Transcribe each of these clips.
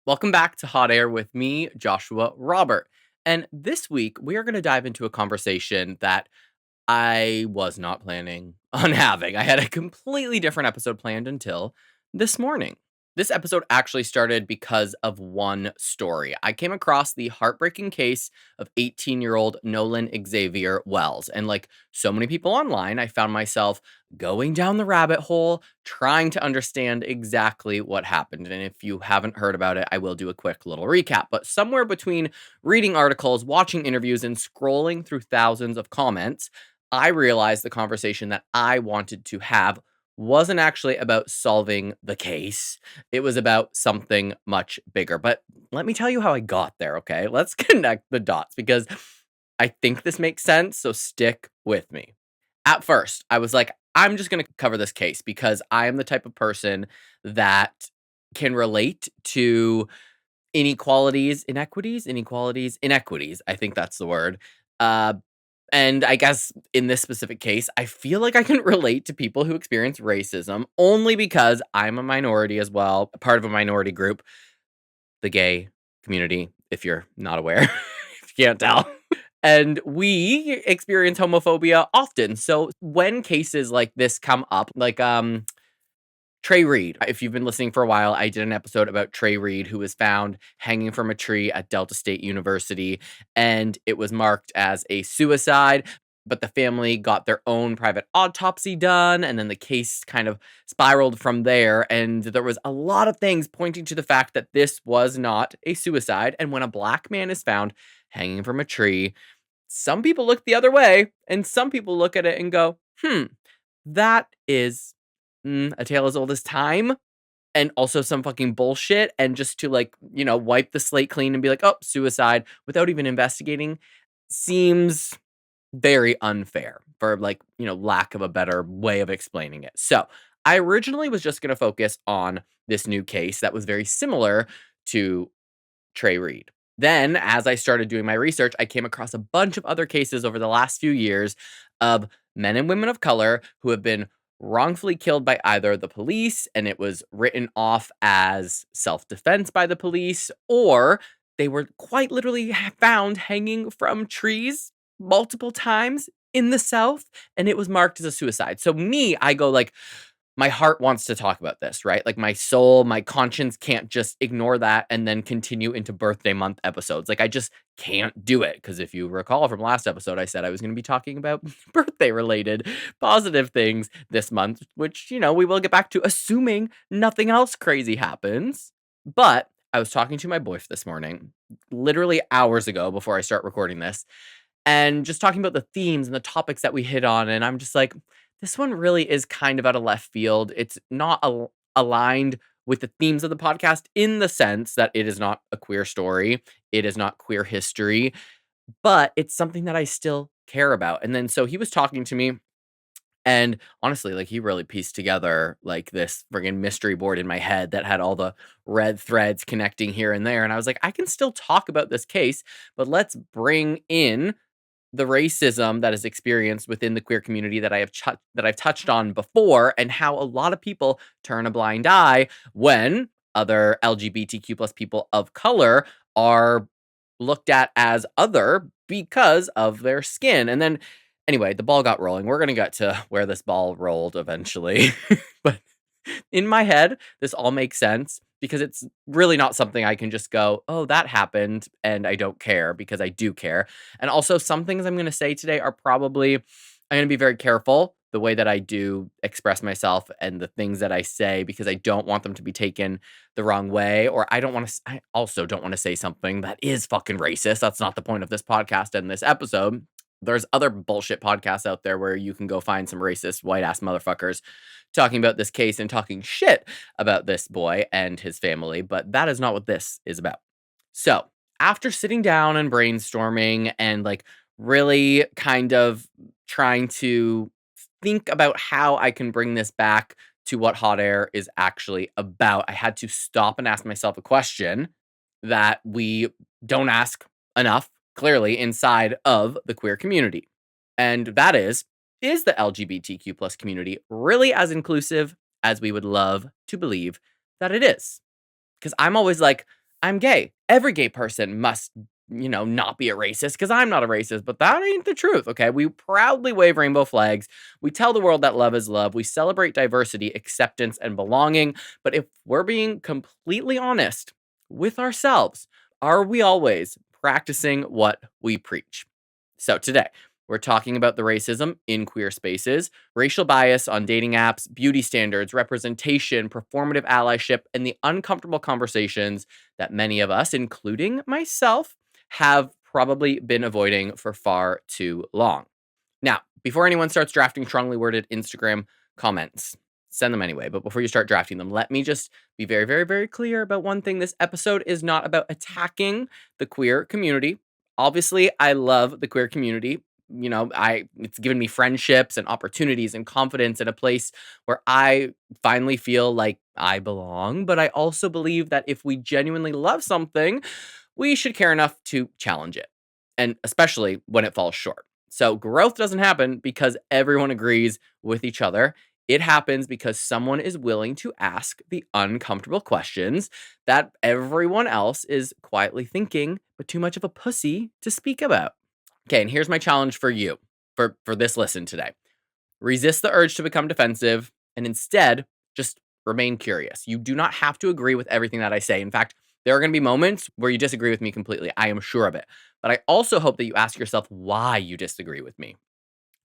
Welcome back to Hot Air with me, Joshua Robert. And this week, we are going to dive into a conversation that I was not planning on having. I had a completely different episode planned until this morning. This episode actually started because of one story. I came across the heartbreaking case of 18-year-old Nolan Xavier Wells. And like so many people online, I found myself going down the rabbit hole, trying to understand exactly what happened. And if you haven't heard about it, I will do a quick little recap. But somewhere between reading articles, watching interviews, and scrolling through thousands of comments, I realized the conversation that I wanted to have wasn't actually about solving the case. It was about something much bigger. But let me tell you how I got there, okay? Let's connect the dots because I think this makes sense. So stick with me. At first, I was like, I'm just going to cover this case because I am the type of person that can relate to inequities. I think that's the word. Uh, and I guess in this specific case, I feel like I can relate to people who experience racism only because I'm a minority as well, a part of a minority group, the gay community, if you're not aware, if you can't tell. And we experience homophobia often. So when cases like this come up, like Trey Reed. If you've been listening for a while, I did an episode about Trey Reed, who was found hanging from a tree at Delta State University, and it was marked as a suicide. But the family got their own private autopsy done, and then the case kind of spiraled from there. And there was a lot of things pointing to the fact that this was not a suicide. And when a black man is found hanging from a tree, some people look the other way, and some people look at it and go, that is a tale as old as time, and also some fucking bullshit, and just to, like, wipe the slate clean and be like, "Oh, suicide," without even investigating, seems very unfair for, like, lack of a better way of explaining it. So, I originally was just gonna focus on this new case that was very similar to Trey Reed. Then, as I started doing my research, I came across a bunch of other cases over the last few years of men and women of color who have been wrongfully killed by either the police, and it was written off as self defense by the police, or they were quite literally found hanging from trees multiple times in the South, and it was marked as a suicide. So, me, I go like, my heart wants to talk about this, right? Like my soul, my conscience can't just ignore that and then continue into birthday month episodes. Like I just can't do it. Because if you recall from last episode, I said I was going to be talking about birthday related positive things this month, which, we will get back to, assuming nothing else crazy happens. But I was talking to my boyfriend this morning, literally hours ago before I start recording this, and just talking about the themes and the topics that we hit on. And I'm just like, this one really is kind of out of left field. It's not aligned with the themes of the podcast in the sense that it is not a queer story, it is not queer history, but it's something that I still care about. And then so he was talking to me, and honestly, like he really pieced together like this friggin' mystery board in my head that had all the red threads connecting here and there. And I was like, I can still talk about this case, but let's bring in the racism that is experienced within the queer community that I've touched on before, and how a lot of people turn a blind eye when other LGBTQ plus people of color are looked at as other because of their skin. And then anyway, the ball got rolling. We're gonna get to where this ball rolled eventually. But in my head, this all makes sense because it's really not something I can just go, "Oh, that happened," and I don't care, because I do care. And also, some things I'm gonna say today are probably, I'm gonna be very careful the way that I do express myself and the things that I say, because I don't want them to be taken the wrong way, or I also don't wanna say something that is fucking racist. That's not the point of this podcast and this episode. There's other bullshit podcasts out there where you can go find some racist white ass motherfuckers talking about this case and talking shit about this boy and his family, but that is not what this is about. So, after sitting down and brainstorming and like really kind of trying to think about how I can bring this back to what Hot Air is actually about, I had to stop and ask myself a question that we don't ask enough, clearly, inside of the queer community. And that is the LGBTQ plus community really as inclusive as we would love to believe that it is? Because I'm always like, I'm gay. Every gay person must, not be a racist because I'm not a racist, but that ain't the truth, okay? We proudly wave rainbow flags. We tell the world that love is love. We celebrate diversity, acceptance, and belonging. But if we're being completely honest with ourselves, are we always practicing what we preach? So today, we're talking about the racism in queer spaces, racial bias on dating apps, beauty standards, representation, performative allyship, and the uncomfortable conversations that many of us, including myself, have probably been avoiding for far too long. Now, before anyone starts drafting strongly worded Instagram comments, send them anyway. But before you start drafting them, let me just be very, very, very clear about one thing. This episode is not about attacking the queer community. Obviously, I love the queer community. It's given me friendships and opportunities and confidence in a place where I finally feel like I belong. But I also believe that if we genuinely love something, we should care enough to challenge it, and especially when it falls short. So growth doesn't happen because everyone agrees with each other. It happens because someone is willing to ask the uncomfortable questions that everyone else is quietly thinking, but too much of a pussy to speak about. Okay, and here's my challenge for you for this listen today. Resist the urge to become defensive and instead just remain curious. You do not have to agree with everything that I say. In fact, there are going to be moments where you disagree with me completely. I am sure of it. But I also hope that you ask yourself why you disagree with me.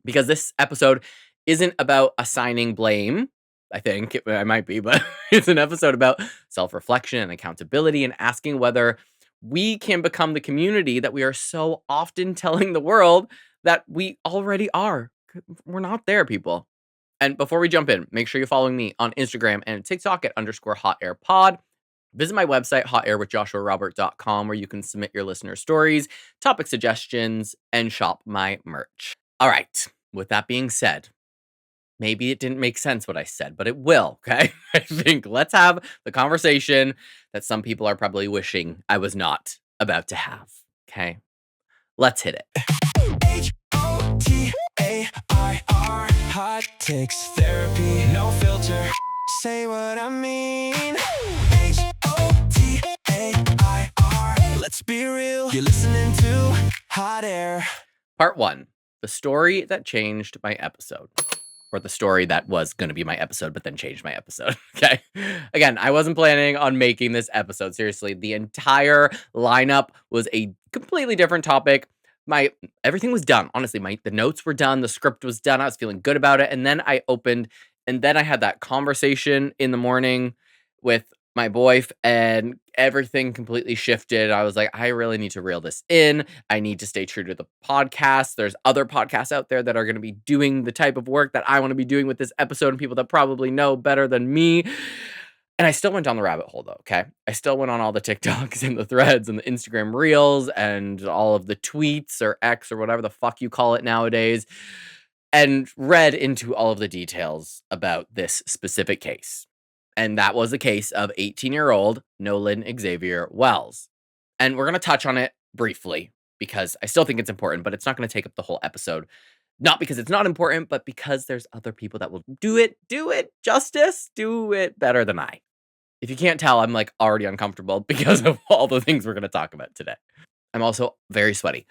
Because this episode isn't about assigning blame. I think I might be, but it's an episode about self reflection and accountability and asking whether we can become the community that we are so often telling the world that we already are. We're not there, people. And before we jump in, make sure you're following me on Instagram and TikTok at _hotairpod. Visit my website, hotairwithjoshuarobert.com, where you can submit your listener stories, topic suggestions, and shop my merch. All right. With that being said, maybe it didn't make sense what I said, but it will, okay? I think let's have the conversation that some people are probably wishing I was not about to have, okay? Let's hit it. HOTAIR, hot takes therapy, no filter, say what I mean. HOTAIR, let's be real, you're listening to Hot Air. Part 1, the story that changed my episode. Or the story that was going to be my episode, but then changed my episode. Okay. Again, I wasn't planning on making this episode. Seriously, the entire lineup was a completely different topic. Everything was done. Honestly, the notes were done. The script was done. I was feeling good about it. And then I had that conversation in the morning with my boyf, and everything completely shifted. I was like, I really need to reel this in. I need to stay true to the podcast. There's other podcasts out there that are going to be doing the type of work that I want to be doing with this episode, and people that probably know better than me. And I still went down the rabbit hole though, okay? I still went on all the TikToks and the threads and the Instagram reels and all of the tweets or X or whatever the fuck you call it nowadays, and read into all of the details about this specific case. And that was the case of 18-year-old Nolan Xavier Wells. And we're going to touch on it briefly because I still think it's important, but it's not going to take up the whole episode. Not because it's not important, but because there's other people that will do it justice, do it better than I. If you can't tell, I'm like already uncomfortable because of all the things we're going to talk about today. I'm also very sweaty.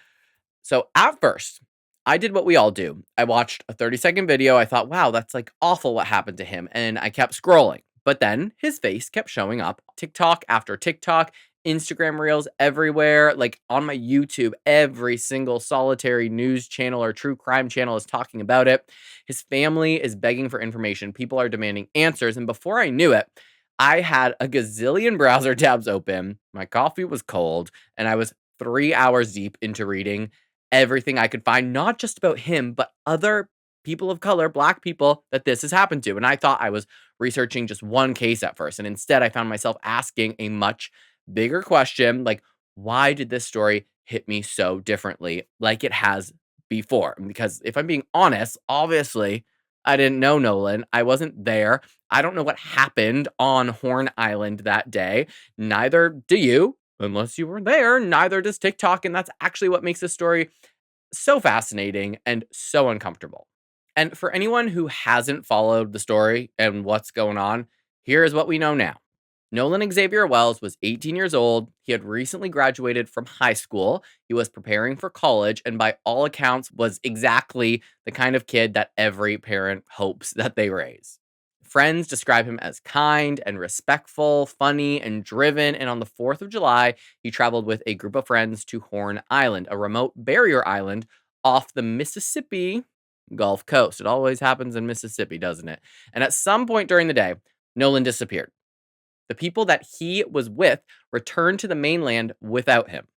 So at first, I did what we all do. I watched a 30-second video. I thought, wow, that's like awful what happened to him. And I kept scrolling. But then his face kept showing up. TikTok after TikTok, Instagram reels everywhere. Like on my YouTube, every single solitary news channel or true crime channel is talking about it. His family is begging for information. People are demanding answers. And before I knew it, I had a gazillion browser tabs open. My coffee was cold. And I was 3 hours deep into reading everything I could find, not just about him, but other people of color, Black people, that this has happened to. And I thought I was researching just one case at first. And instead, I found myself asking a much bigger question, like, why did this story hit me so differently like it has before? Because if I'm being honest, obviously, I didn't know Nolan. I wasn't there. I don't know what happened on Horn Island that day. Neither do you. Unless you were there, neither does TikTok. And that's actually what makes this story so fascinating and so uncomfortable. And for anyone who hasn't followed the story and what's going on, here is what we know now. Nolan Xavier Wells was 18 years old. He had recently graduated from high school. He was preparing for college, and by all accounts, was exactly the kind of kid that every parent hopes that they raise. Friends describe him as kind and respectful, funny and driven. And on the 4th of July, he traveled with a group of friends to Horn Island, a remote barrier island off the Mississippi Gulf Coast. It always happens in Mississippi, doesn't it? And at some point during the day, Nolan disappeared. The people that he was with returned to the mainland without him.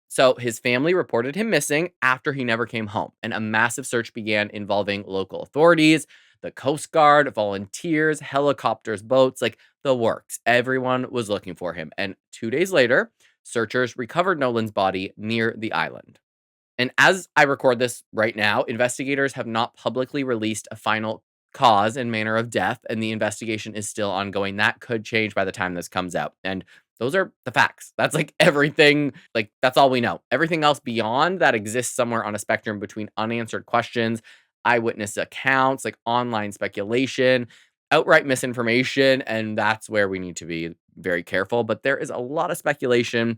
So his family reported him missing after he never came home, and a massive search began involving local authorities, the Coast Guard, volunteers, helicopters, boats, like the works. Everyone was looking for him. And 2 days later, searchers recovered Nolan's body near the island. And as I record this right now, investigators have not publicly released a final cause and manner of death, and the investigation is still ongoing. That could change by the time this comes out. And those are the facts. That's like everything, like, that's all we know. Everything else beyond that exists somewhere on a spectrum between unanswered questions, eyewitness accounts, like online speculation, outright misinformation. And that's where we need to be very careful. But there is a lot of speculation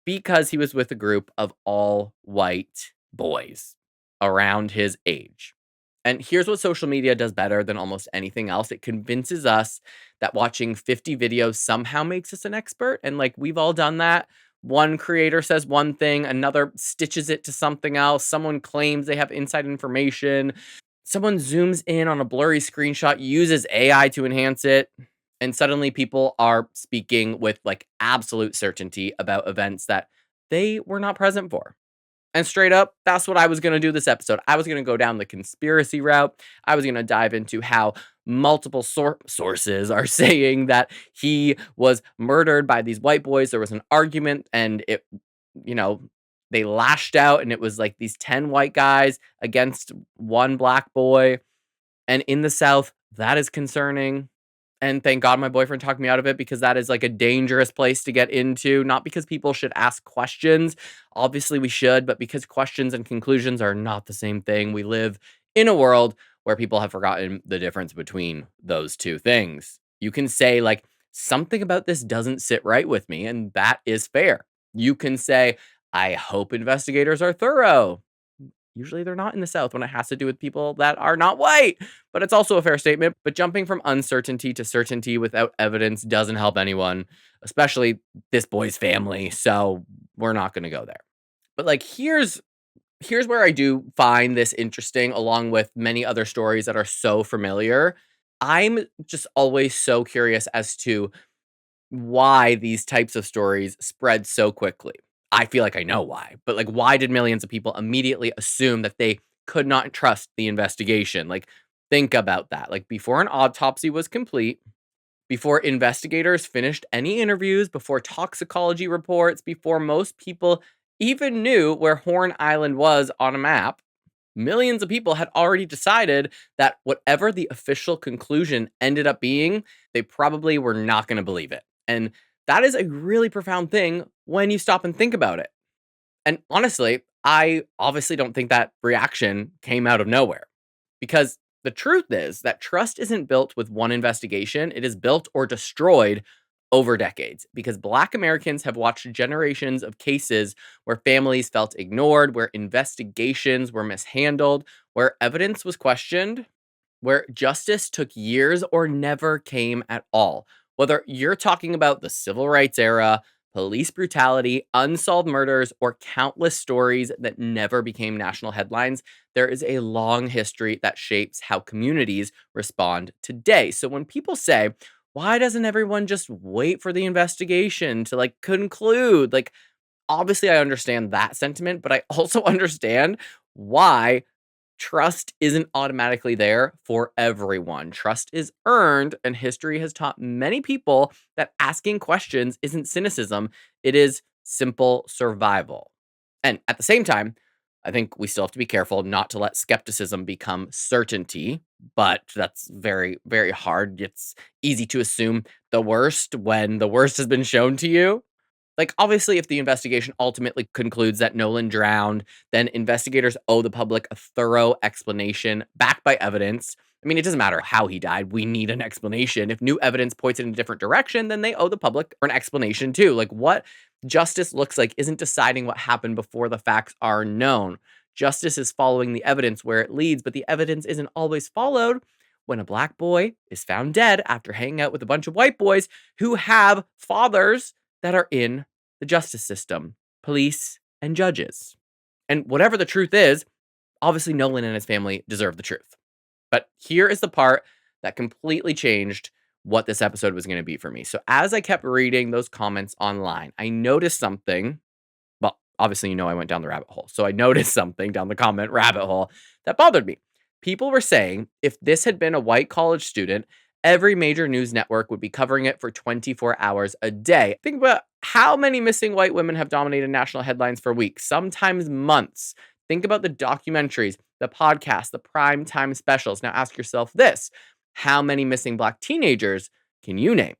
because he was with a group of all white boys around his age. And here's what social media does better than almost anything else. It convinces us that watching 50 videos somehow makes us an expert. And like we've all done that. One creator says one thing, another stitches it to something else. Someone claims they have inside information. Someone zooms in on a blurry screenshot, uses AI to enhance it, and suddenly people are speaking with like absolute certainty about events that they were not present for. And straight up, that's what I was going to do this episode. I was going to go down the conspiracy route. I was going to dive into how multiple sources are saying that he was murdered by these white boys. There was an argument and you know, they lashed out and it was like these 10 white guys against one black boy. And in the South, that is concerning. And thank God my boyfriend talked me out of it because that is like a dangerous place to get into. Not because people should ask questions. Obviously, we should, but because questions and conclusions are not the same thing. We live in a world where people have forgotten the difference between those two things. You can say, like, something about this doesn't sit right with me, and that is fair. You can say, I hope investigators are thorough. Usually they're not in the South when it has to do with people that are not white, but it's also a fair statement. But jumping from uncertainty to certainty without evidence doesn't help anyone, especially this boy's family. So we're not going to go there. But like, here's where I do find this interesting, along with many other stories that are so familiar. I'm just always so curious as to why these types of stories spread so quickly. I feel like I know why, but like, why did millions of people immediately assume that they could not trust the investigation? Like, think about that. Like, before an autopsy was complete, before investigators finished any interviews, before toxicology reports, before most people even knew where Horn Island was on a map, millions of people had already decided that whatever the official conclusion ended up being, they probably were not going to believe it. And that is a really profound thing when you stop and think about it. And honestly, I obviously don't think that reaction came out of nowhere because the truth is that trust isn't built with one investigation, it is built or destroyed over decades because Black Americans have watched generations of cases where families felt ignored, where investigations were mishandled, where evidence was questioned, where justice took years or never came at all. Whether you're talking about the civil rights era, police brutality, unsolved murders, or countless stories that never became national headlines, there is a long history that shapes how communities respond today. So when people say, why doesn't everyone just wait for the investigation to like conclude? Like, obviously, I understand that sentiment, but I also understand why trust isn't automatically there for everyone. Trust is earned, and history has taught many people that asking questions isn't cynicism, it is simple survival. And at the same time, I think we still have to be careful not to let skepticism become certainty, but that's very, very hard. It's easy to assume the worst when the worst has been shown to you. Like, obviously, if the investigation ultimately concludes that Nolan drowned, then investigators owe the public a thorough explanation backed by evidence. I mean, it doesn't matter how he died. We need an explanation. If new evidence points in a different direction, then they owe the public an explanation too. Like, what justice looks like isn't deciding what happened before the facts are known. Justice is following the evidence where it leads, but the evidence isn't always followed when a black boy is found dead after hanging out with a bunch of white boys who have fathers that are in the justice system, police, and judges. And whatever the truth is, obviously Nolan and his family deserve the truth. But here is the part that completely changed what this episode was going to be for me. So as I kept reading those comments online, I noticed something. Well, obviously, I went down the rabbit hole. So I noticed something down the comment rabbit hole that bothered me. People were saying if this had been a white college student, every major news network would be covering it for 24 hours a day. Think about how many missing white women have dominated national headlines for weeks, sometimes months. Think about the documentaries, the podcasts, the prime time specials. Now ask yourself this: how many missing black teenagers can you name?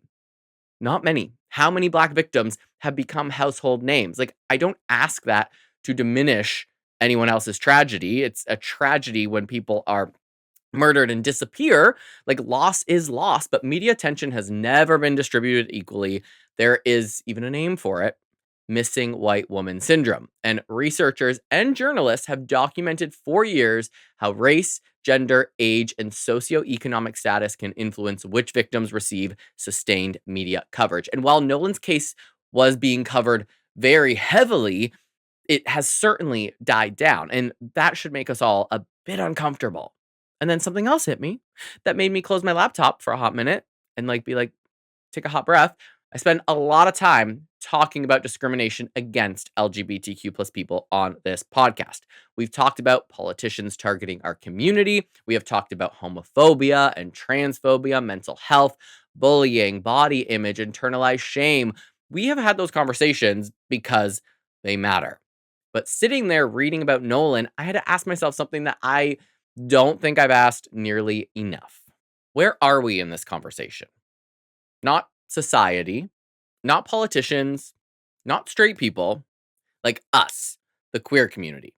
Not many. How many black victims have become household names? Like, I don't ask that to diminish anyone else's tragedy. It's a tragedy when people are murdered and disappear. Like, loss is loss, but media attention has never been distributed equally. There is even a name for it: missing white woman syndrome. And researchers and journalists have documented for years how race, gender, age, and socioeconomic status can influence which victims receive sustained media coverage. And while Nolan's case was being covered very heavily, it has certainly died down. And that should make us all a bit uncomfortable. And then something else hit me that made me close my laptop for a hot minute and be like, take a hot breath. I spend a lot of time talking about discrimination against LGBTQ plus people on this podcast. We've talked about politicians targeting our community. We have talked about homophobia and transphobia, mental health, bullying, body image, internalized shame. We have had those conversations because they matter. But sitting there reading about Nolan, I had to ask myself something that I don't think I've asked nearly enough. Where are we in this conversation? Not society, not politicians, not straight people, like us, the queer community,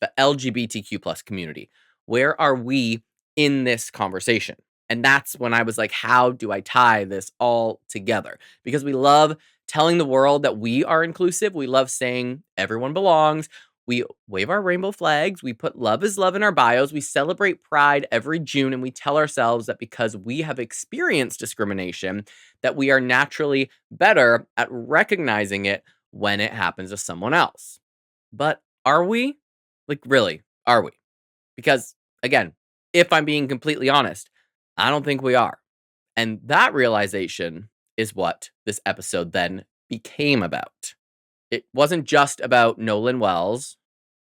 the LGBTQ plus community. Where are we in this conversation? And that's when I was like, how do I tie this all together? Because we love telling the world that we are inclusive. We love saying everyone belongs. We wave our rainbow flags. We put love is love in our bios. We celebrate Pride every June. And we tell ourselves that because we have experienced discrimination, that we are naturally better at recognizing it when it happens to someone else. But are we? Like, really, are we? Because, again, if I'm being completely honest, I don't think we are. And that realization is what this episode then became about. It wasn't just about Nolan Wells,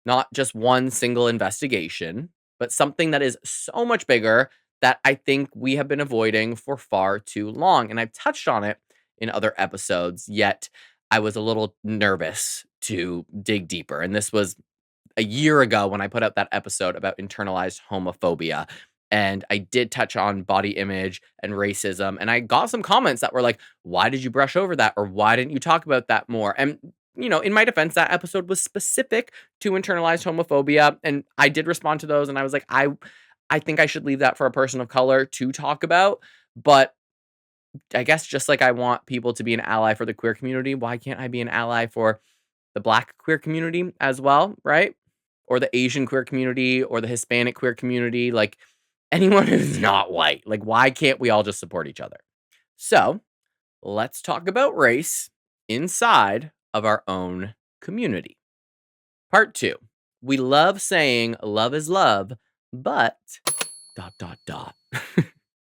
not just one single investigation, but something that is so much bigger that I think we have been avoiding for far too long. And I've touched on it in other episodes, yet I was a little nervous to dig deeper. And this was a year ago when I put out that episode about internalized homophobia. And I did touch on body image and racism. And I got some comments that were like, why did you brush over that? Or why didn't you talk about that more? And, in my defense, that episode was specific to internalized homophobia. And I did respond to those. And I was like, I think I should leave that for a person of color to talk about. But I guess just like I want people to be an ally for the queer community, why can't I be an ally for the black queer community as well, right? Or the Asian queer community or the Hispanic queer community, like anyone who's not white. Like, why can't we all just support each other? So let's talk about race inside of our own community. Part 2. We love saying love is love, but ...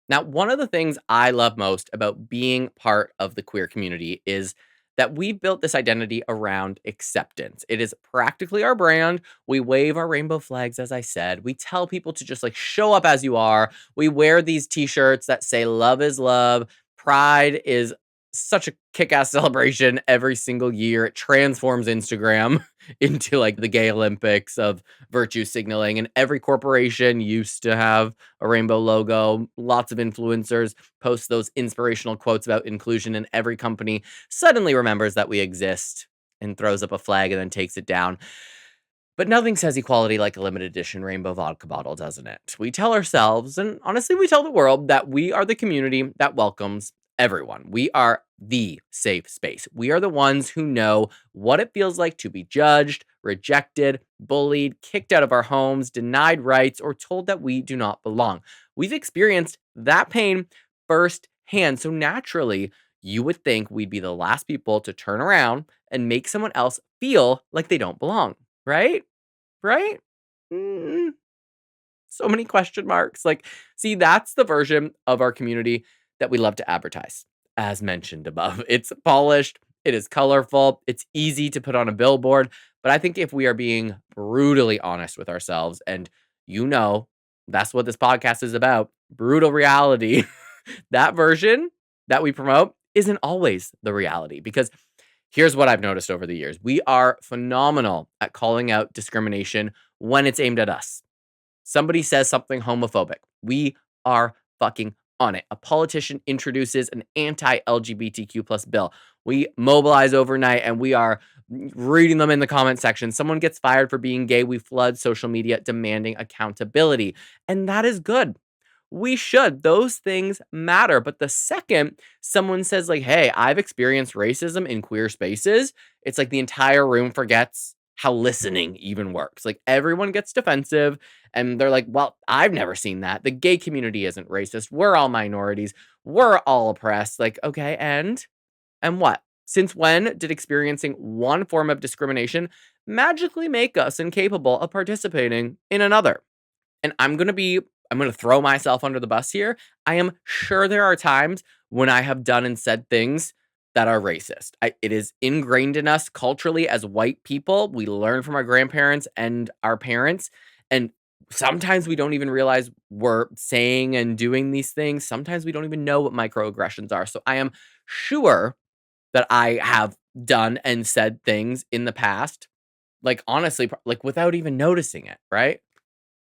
Now, one of the things I love most about being part of the queer community is that we've built this identity around acceptance. It is practically our brand. We wave our rainbow flags, as I said. We tell people to just show up as you are. We wear these t-shirts that say love is love. Pride is such a kick-ass celebration every single year. It transforms Instagram into the gay Olympics of virtue signaling. And every corporation used to have a rainbow logo. Lots of influencers post those inspirational quotes about inclusion, and every company suddenly remembers that we exist and throws up a flag and then takes it down. But nothing says equality like a limited edition rainbow vodka bottle, doesn't it? We tell ourselves, and honestly, we tell the world that we are the community that welcomes everyone. We are the safe space. We are the ones who know what it feels like to be judged, rejected, bullied, kicked out of our homes, denied rights, or told that we do not belong. We've experienced that pain firsthand. So naturally, you would think we'd be the last people to turn around and make someone else feel like they don't belong, right? Right? Mm, so many question marks. Like, see, that's the version of our community that we love to advertise, as mentioned above. It's polished, it is colorful, it's easy to put on a billboard. But I think if we are being brutally honest with ourselves, and you know, that's what this podcast is about, brutal reality, that version that we promote isn't always the reality. Because here's what I've noticed over the years: we are phenomenal at calling out discrimination when it's aimed at us. Somebody says something homophobic. We are fucking on it. A politician introduces an anti-LGBTQ plus bill. We mobilize overnight and we are reading them in the comment section. Someone gets fired for being gay. We flood social media demanding accountability. And that is good. We should. Those things matter. But the second someone says, like, hey, I've experienced racism in queer spaces, it's like the entire room forgets how listening even works. Like, everyone gets defensive and they're like, well, I've never seen that. The gay community isn't racist. We're all minorities. We're all oppressed. Like, okay, and what? Since when did experiencing one form of discrimination magically make us incapable of participating in another? And I'm going to throw myself under the bus here. I am sure there are times when I have done and said things that are racist. It is ingrained in us culturally as white people. We learn from our grandparents and our parents. And sometimes we don't even realize we're saying and doing these things. Sometimes we don't even know what microaggressions are. So I am sure that I have done and said things in the past, like, honestly, like, without even noticing it, right?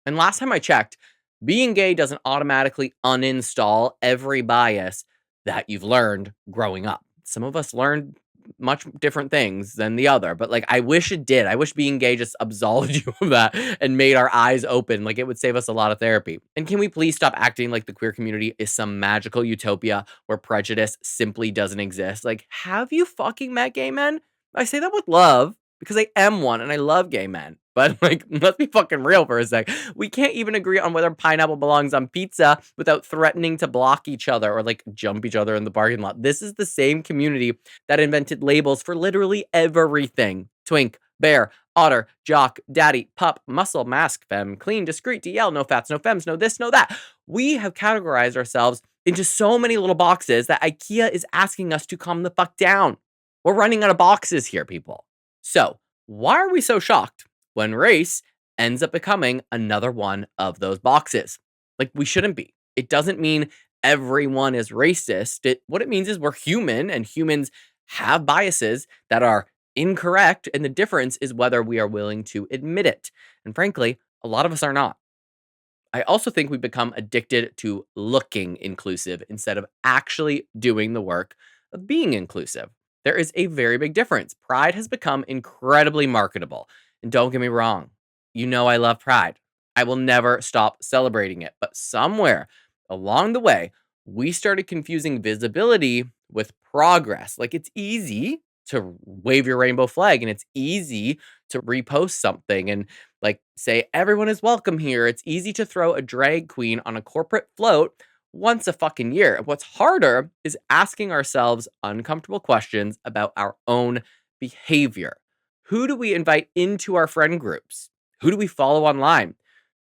And last time I checked, being gay doesn't automatically uninstall every bias that you've learned growing up. Some of us learned much different things than the other, but like, I wish it did. I wish being gay just absolved you of that and made our eyes open. Like, it would save us a lot of therapy. And can we please stop acting like the queer community is some magical utopia where prejudice simply doesn't exist? Like, have you fucking met gay men? I say that with love because I am one and I love gay men. But like, let's be fucking real for a sec. We can't even agree on whether pineapple belongs on pizza without threatening to block each other or like jump each other in the parking lot. This is the same community that invented labels for literally everything: twink, bear, otter, jock, daddy, pup, muscle, mask, femme, clean, discreet, DL, no fats, no femmes, no this, no that. We have categorized ourselves into so many little boxes that IKEA is asking us to calm the fuck down. We're running out of boxes here, people. So, why are we so shocked when race ends up becoming another one of those boxes? Like, we shouldn't be. It doesn't mean everyone is racist. What it means is we're human, and humans have biases that are incorrect. And the difference is whether we are willing to admit it. And frankly, a lot of us are not. I also think we become addicted to looking inclusive instead of actually doing the work of being inclusive. There is a very big difference. Pride has become incredibly marketable. And don't get me wrong, you know I love Pride. I will never stop celebrating it. But somewhere along the way, we started confusing visibility with progress. Like, it's easy to wave your rainbow flag and it's easy to repost something and like say everyone is welcome here. It's easy to throw a drag queen on a corporate float once a fucking year. What's harder is asking ourselves uncomfortable questions about our own behavior. Who do we invite into our friend groups? Who do we follow online?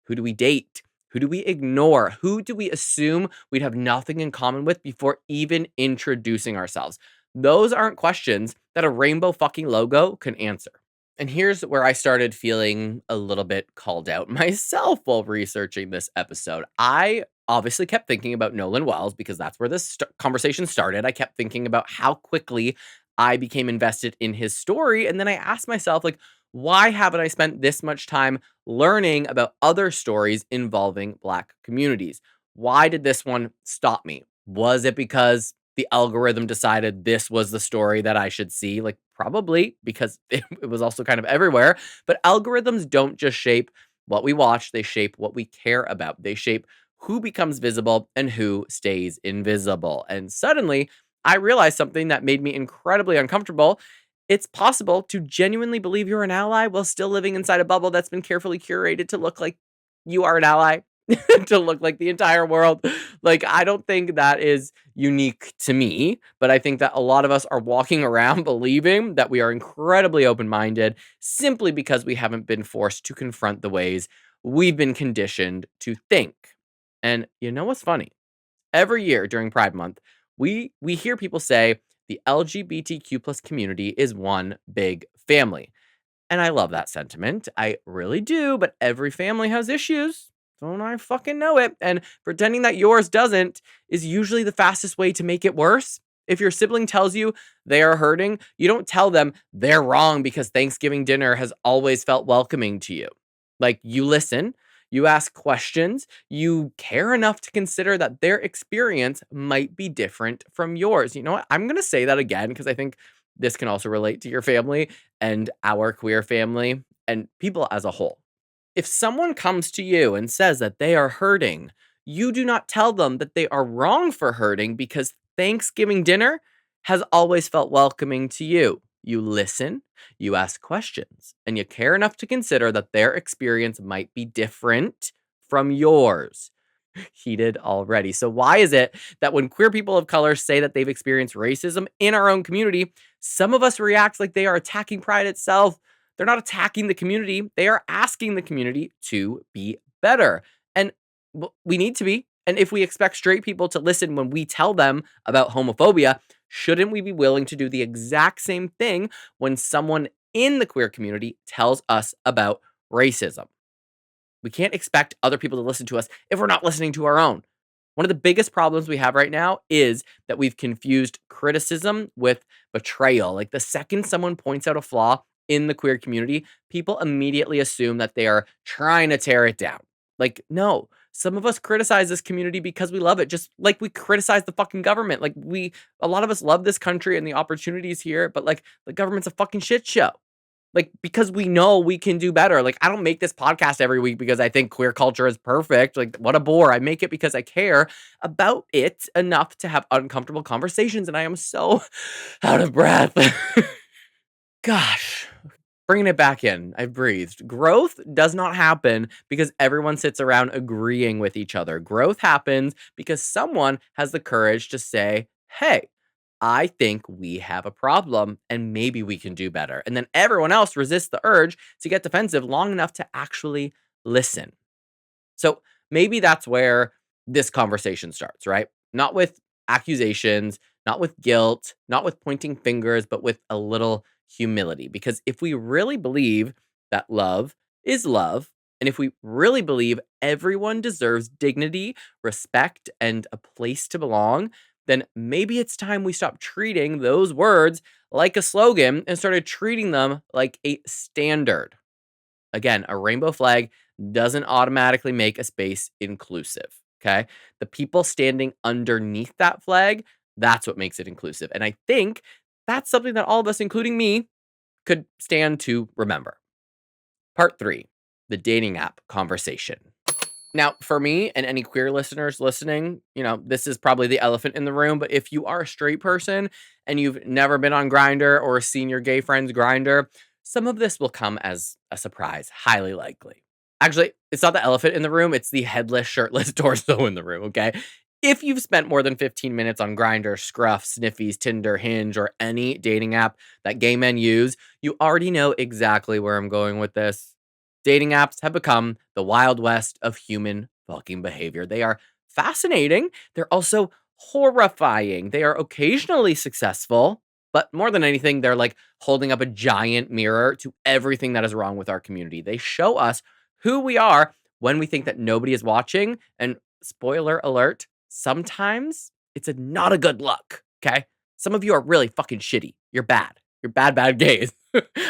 Who do we date? Who do we ignore? Who do we assume we'd have nothing in common with before even introducing ourselves? Those aren't questions that a rainbow fucking logo can answer. And here's where I started feeling a little bit called out myself while researching this episode. I obviously kept thinking about Nolan Wells because that's where this conversation started. I kept thinking about how quickly I became invested in his story. And then I asked myself, like, why haven't I spent this much time learning about other stories involving Black communities? Why did this one stop me? Was it because the algorithm decided this was the story that I should see? Like, probably because it was also kind of everywhere. But algorithms don't just shape what we watch, they shape what we care about. They shape who becomes visible and who stays invisible. And suddenly, I realized something that made me incredibly uncomfortable. It's possible to genuinely believe you're an ally while still living inside a bubble that's been carefully curated to look like you are an ally, to look like the entire world. Like, I don't think that is unique to me, but I think that a lot of us are walking around believing that we are incredibly open minded simply because we haven't been forced to confront the ways we've been conditioned to think. And you know what's funny? Every year during Pride Month, we hear people say the LGBTQ plus community is one big family. And I love that sentiment. I really do, but every family has issues. Don't I fucking know it? And pretending that yours doesn't is usually the fastest way to make it worse. If your sibling tells you they are hurting, you don't tell them they're wrong because Thanksgiving dinner has always felt welcoming to you. Like, you listen, you ask questions, you care enough to consider that their experience might be different from yours. You know what? I'm going to say that again because I think this can also relate to your family and our queer family and people as a whole. If someone comes to you and says that they are hurting, you do not tell them that they are wrong for hurting because Thanksgiving dinner has always felt welcoming to you. You listen, you ask questions, and you care enough to consider that their experience might be different from yours. Heated already. So, why is it that when queer people of color say that they've experienced racism in our own community, some of us react like they are attacking pride itself? They're not attacking the community, they are asking the community to be better. And we need to be. And if we expect straight people to listen when we tell them about homophobia, shouldn't we be willing to do the exact same thing when someone in the queer community tells us about racism? We can't expect other people to listen to us if we're not listening to our own. One of the biggest problems we have right now is that we've confused criticism with betrayal. Like, the second someone points out a flaw in the queer community, people immediately assume that they are trying to tear it down. Like, no, some of us criticize this community because we love it, just like we criticize the fucking government. Like, a lot of us love this country and the opportunities here, but like, the government's a fucking shit show. Like, because we know we can do better. Like, I don't make this podcast every week because I think queer culture is perfect. Like, what a bore. I make it because I care about it enough to have uncomfortable conversations, and I am so out of breath. Gosh. Bringing it back in, I've breathed. Growth does not happen because everyone sits around agreeing with each other. Growth happens because someone has the courage to say, hey, I think we have a problem and maybe we can do better. And then everyone else resists the urge to get defensive long enough to actually listen. So maybe that's where this conversation starts, right? Not with accusations, not with guilt, not with pointing fingers, but with a little humility. Because if we really believe that love is love, and if we really believe everyone deserves dignity, respect, and a place to belong, then maybe it's time we stop treating those words like a slogan and started treating them like a standard. Again, a rainbow flag doesn't automatically make a space inclusive. Okay. The people standing underneath that flag, that's what makes it inclusive. And I think that's something that all of us, including me, could stand to remember. Part 3, the dating app conversation. Now, for me and any queer listeners listening, this is probably the elephant in the room, but if you are a straight person and you've never been on Grindr or seen your gay friends Grindr, some of this will come as a surprise, highly likely. Actually, it's not the elephant in the room, it's the headless, shirtless torso in the room, okay? If you've spent more than 15 minutes on Grindr, Scruff, Sniffies, Tinder, Hinge, or any dating app that gay men use, you already know exactly where I'm going with this. Dating apps have become the Wild West of human fucking behavior. They are fascinating. They're also horrifying. They are occasionally successful, but more than anything, they're like holding up a giant mirror to everything that is wrong with our community. They show us who we are when we think that nobody is watching. And spoiler alert, sometimes it's not a good look, okay? Some of you are really fucking shitty. You're bad. You're bad, bad gays.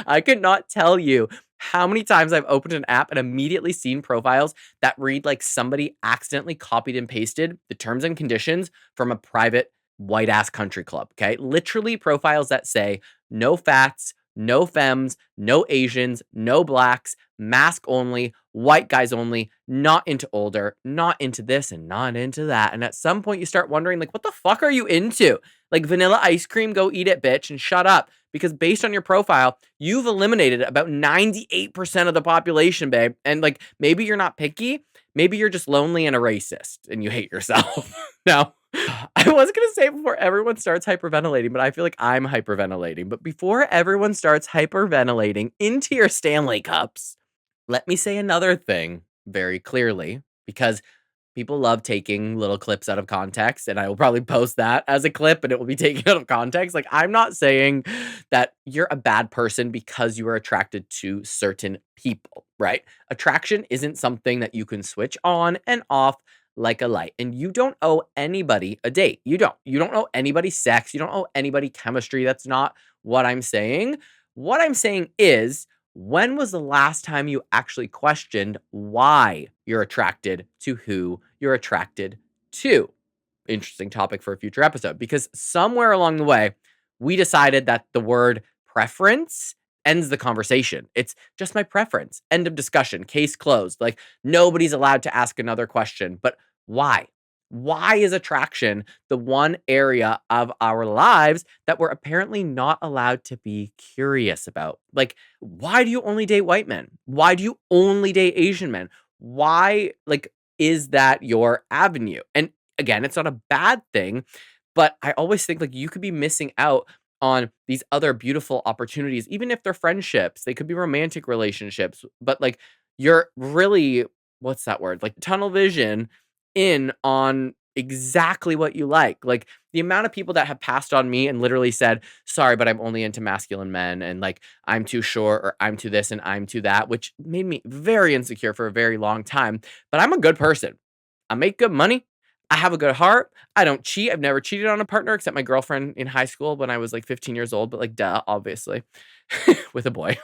I could not tell you how many times I've opened an app and immediately seen profiles that read like somebody accidentally copied and pasted the terms and conditions from a private white ass country club. Okay. Literally profiles that say no fats, no femmes, no Asians, no blacks, mask only, white guys only, not into older, not into this and not into that. And at some point you start wondering, like, what the fuck are you into? Like vanilla ice cream, go eat it, bitch, and shut up. Because based on your profile, you've eliminated about 98% of the population, babe. And like, maybe you're not picky. Maybe you're just lonely and a racist and you hate yourself. Now, I was going to say before everyone starts hyperventilating, but I feel like I'm hyperventilating. But before everyone starts hyperventilating into your Stanley cups, let me say another thing very clearly, because people love taking little clips out of context, and I will probably post that as a clip and it will be taken out of context. Like, I'm not saying that you're a bad person because you are attracted to certain people, right? Attraction isn't something that you can switch on and off like a light. And you don't owe anybody a date. You don't. You don't owe anybody sex. You don't owe anybody chemistry. That's not what I'm saying. What I'm saying is, when was the last time you actually questioned why you're attracted to who you're attracted to? Interesting topic for a future episode, because somewhere along the way, we decided that the word preference ends the conversation. It's just my preference. End of discussion. Case closed. Like, nobody's allowed to ask another question. But why? Why is attraction the one area of our lives that we're apparently not allowed to be curious about? Like, why do you only date white men? Why do you only date Asian men? Why, like, is that your avenue? And again, it's not a bad thing, but I always think like you could be missing out on these other beautiful opportunities, even if they're friendships. They could be romantic relationships, but like you're really, what's that word? Like tunnel vision in on exactly what you like. Like the amount of people that have passed on me and literally said, sorry, but I'm only into masculine men, and like I'm too short or I'm too this and I'm too that, which made me very insecure for a very long time. But I'm a good person. I make good money. I have a good heart. I don't cheat. I've never cheated on a partner except my girlfriend in high school when I was like 15 years old, but like, duh, obviously, with a boy.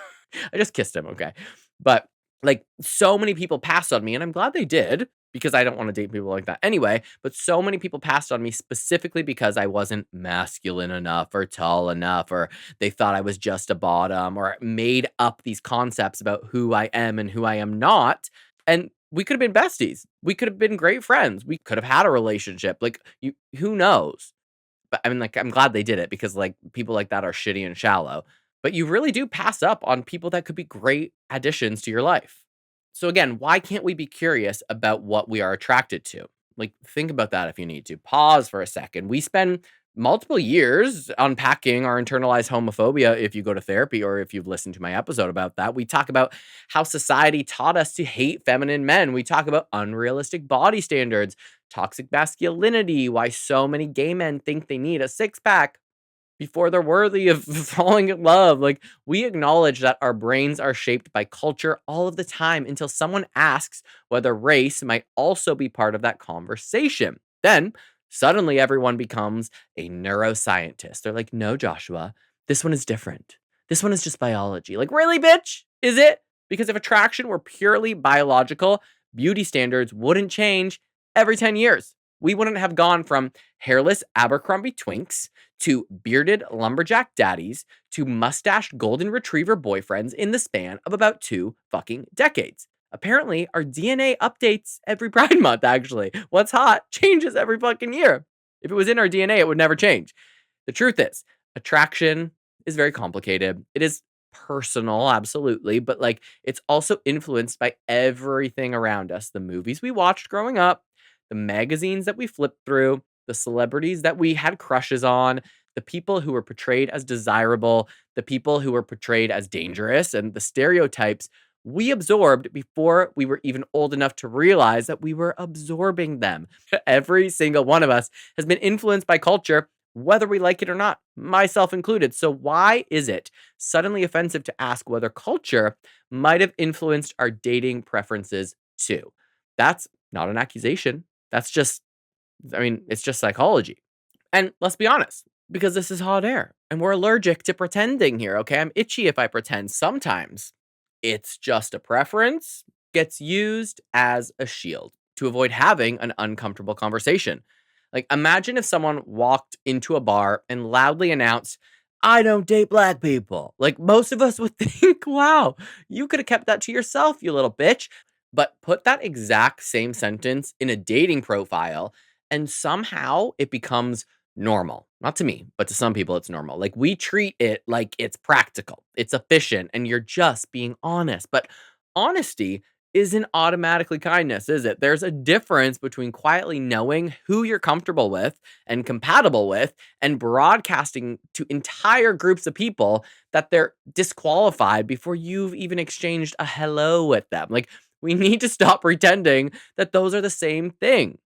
I just kissed him. Okay. But like, so many people passed on me, and I'm glad they did because I don't want to date people like that anyway. But so many people passed on me specifically because I wasn't masculine enough or tall enough, or they thought I was just a bottom, or made up these concepts about who I am and who I am not. And we could have been besties. We could have been great friends. We could have had a relationship. Like, you, who knows? But I mean, like, I'm glad they did it because like people like that are shitty and shallow. But you really do pass up on people that could be great additions to your life. So again, why can't we be curious about what we are attracted to? Like, think about that if you need to. Pause for a second. We spend multiple years unpacking our internalized homophobia. If you go to therapy or if you've listened to my episode about that, we talk about how society taught us to hate feminine men. We talk about unrealistic body standards, toxic masculinity, why so many gay men think they need a six pack before they're worthy of falling in love. Like, we acknowledge that our brains are shaped by culture all of the time until someone asks whether race might also be part of that conversation. Then suddenly everyone becomes a neuroscientist. They're like, no, Joshua, this one is different. This one is just biology. Like, really, bitch? Is it? Because if attraction were purely biological, beauty standards wouldn't change every 10 years. We wouldn't have gone from hairless Abercrombie twinks to bearded lumberjack daddies to mustached golden retriever boyfriends in the span of about 2 fucking decades. Apparently, our DNA updates every Pride Month, actually. What's hot changes every fucking year. If it was in our DNA, it would never change. The truth is, attraction is very complicated. It is personal, absolutely, but like it's also influenced by everything around us. The movies we watched growing up, the magazines that we flipped through, the celebrities that we had crushes on, the people who were portrayed as desirable, the people who were portrayed as dangerous, and the stereotypes we absorbed before we were even old enough to realize that we were absorbing them. Every single one of us has been influenced by culture, whether we like it or not, myself included. So why is it suddenly offensive to ask whether culture might have influenced our dating preferences too? That's not an accusation. That's just, I mean, it's just psychology. And let's be honest, because this is hot air and we're allergic to pretending here, okay? I'm itchy if I pretend sometimes. It's just a preference, gets used as a shield to avoid having an uncomfortable conversation. Like, imagine if someone walked into a bar and loudly announced, I don't date black people. Like, most of us would think, wow, you could have kept that to yourself, you little bitch. But put that exact same sentence in a dating profile, and somehow it becomes normal. Not to me, but to some people, it's normal. Like, we treat it like it's practical, it's efficient, and you're just being honest. But honesty isn't automatically kindness, is it? There's a difference between quietly knowing who you're comfortable with and compatible with and broadcasting to entire groups of people that they're disqualified before you've even exchanged a hello with them. Like, we need to stop pretending that those are the same thing.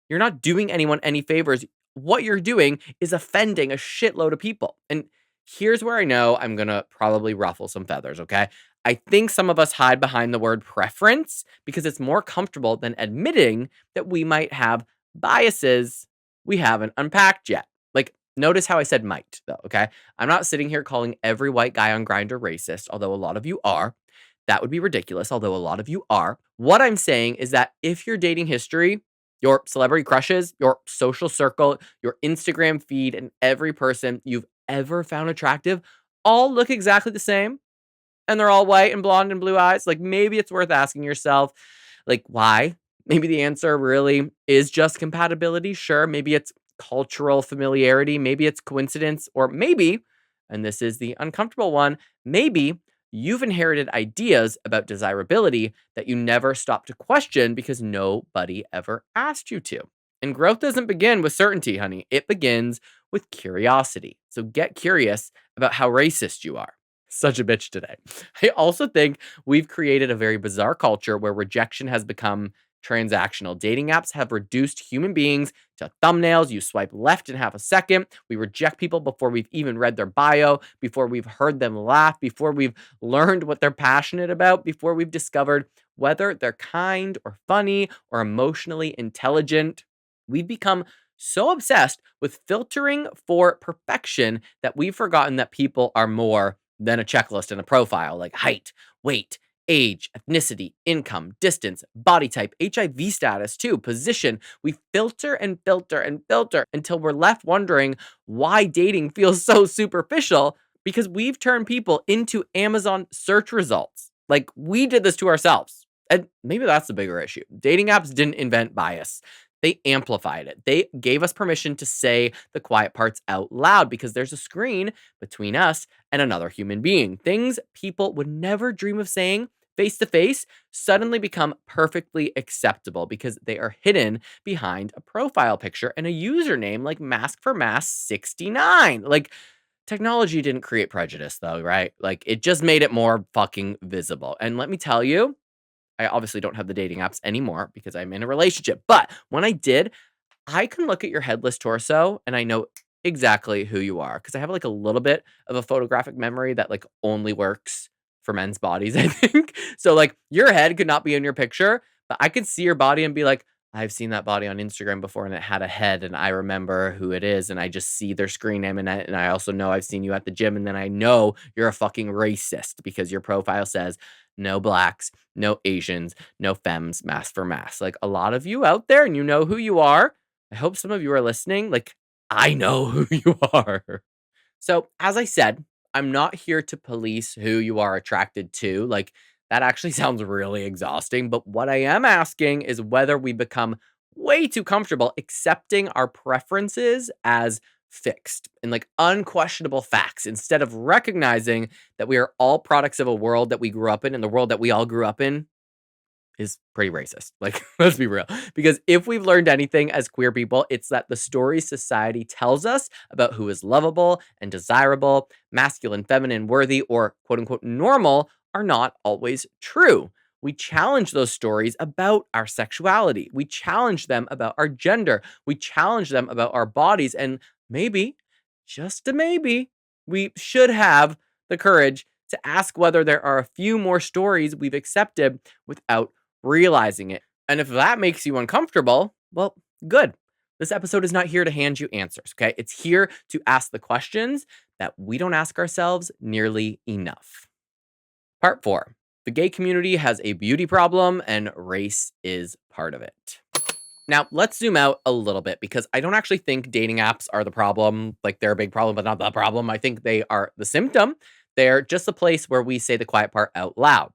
You're not doing anyone any favors. What you're doing is offending a shitload of people. And here's where I know I'm going to probably ruffle some feathers, okay? I think some of us hide behind the word preference because it's more comfortable than admitting that we might have biases we haven't unpacked yet. Like, notice how I said might, though, okay? I'm not sitting here calling every white guy on Grindr racist, although a lot of you are. That would be ridiculous, although a lot of you are. What I'm saying is that if your dating history, your celebrity crushes, your social circle, your Instagram feed, and every person you've ever found attractive all look exactly the same, and they're all white and blonde and blue eyes, like, maybe it's worth asking yourself, like, why? Maybe the answer really is just compatibility. Sure, maybe it's cultural familiarity, maybe it's coincidence, or maybe, and this is the uncomfortable one, maybe you've inherited ideas about desirability that you never stopped to question because nobody ever asked you to. And growth doesn't begin with certainty, honey. It begins with curiosity. So get curious about how racist you are. Such a bitch today. I also think we've created a very bizarre culture where rejection has become transactional. Dating apps have reduced human beings to thumbnails. You swipe left in half a second. We reject people before we've even read their bio, before we've heard them laugh, before we've learned what they're passionate about, before we've discovered whether they're kind or funny or emotionally intelligent. We've become so obsessed with filtering for perfection that we've forgotten that people are more than a checklist and a profile, like height, weight, age, ethnicity, income, distance, body type, HIV status, too, position. We filter and filter and filter until we're left wondering why dating feels so superficial because we've turned people into Amazon search results. Like, we did this to ourselves. And maybe that's the bigger issue. Dating apps didn't invent bias. They amplified it. They gave us permission to say the quiet parts out loud because there's a screen between us and another human being. Things people would never dream of saying face to face suddenly become perfectly acceptable because they are hidden behind a profile picture and a username like Mask for Mask 69. Like, technology didn't create prejudice though, right? Like, it just made it more fucking visible. And let me tell you, I obviously don't have the dating apps anymore because I'm in a relationship. But when I did, I can look at your headless torso and I know exactly who you are because I have like a little bit of a photographic memory that like only works for men's bodies, I think. So like your head could not be in your picture, but I could see your body and be like, I've seen that body on Instagram before and it had a head and I remember who it is and I just see their screen name and I also know I've seen you at the gym and then I know you're a fucking racist because your profile says no blacks, no Asians, no femmes, mass for mass. Like a lot of you out there and you know who you are. I hope some of you are listening. Like, I know who you are. So, as I said, I'm not here to police who you are attracted to. Like, that actually sounds really exhausting. But what I am asking is whether we become way too comfortable accepting our preferences as fixed and like unquestionable facts instead of recognizing that we are all products of a world that we grew up in and the world that we all grew up in is pretty racist. Like, let's be real. Because if we've learned anything as queer people, it's that the stories society tells us about who is lovable and desirable, masculine, feminine, worthy, or quote unquote normal are not always true. We challenge those stories about our sexuality. We challenge them about our gender. We challenge them about our bodies. And maybe, just a maybe, we should have the courage to ask whether there are a few more stories we've accepted without realizing it. And if that makes you uncomfortable, well, good. This episode is not here to hand you answers, okay? It's here to ask the questions that we don't ask ourselves nearly enough. Part 4. The gay community has a beauty problem, and race is part of it. Now, let's zoom out a little bit because I don't actually think dating apps are the problem. Like, they're a big problem, but not the problem. I think they are the symptom. They're just a place where we say the quiet part out loud.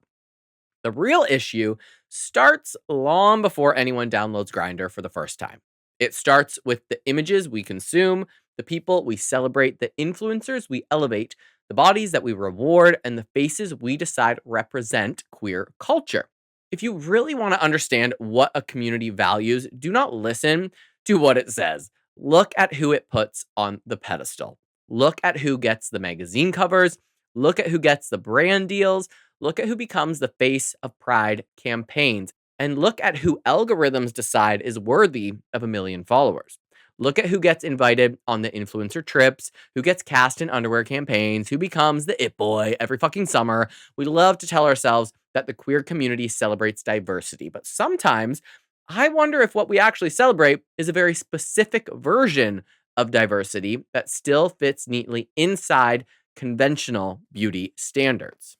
The real issue starts long before anyone downloads Grindr for the first time. It starts with the images we consume, the people we celebrate, the influencers we elevate, the bodies that we reward, and the faces we decide represent queer culture. If you really want to understand what a community values, do not listen to what it says. Look at who it puts on the pedestal. Look at who gets the magazine covers. Look at who gets the brand deals. Look at who becomes the face of pride campaigns. And look at who algorithms decide is worthy of 1 million followers. Look at who gets invited on the influencer trips, who gets cast in underwear campaigns, who becomes the it boy every fucking summer. We love to tell ourselves that the queer community celebrates diversity, but sometimes I wonder if what we actually celebrate is a very specific version of diversity that still fits neatly inside conventional beauty standards.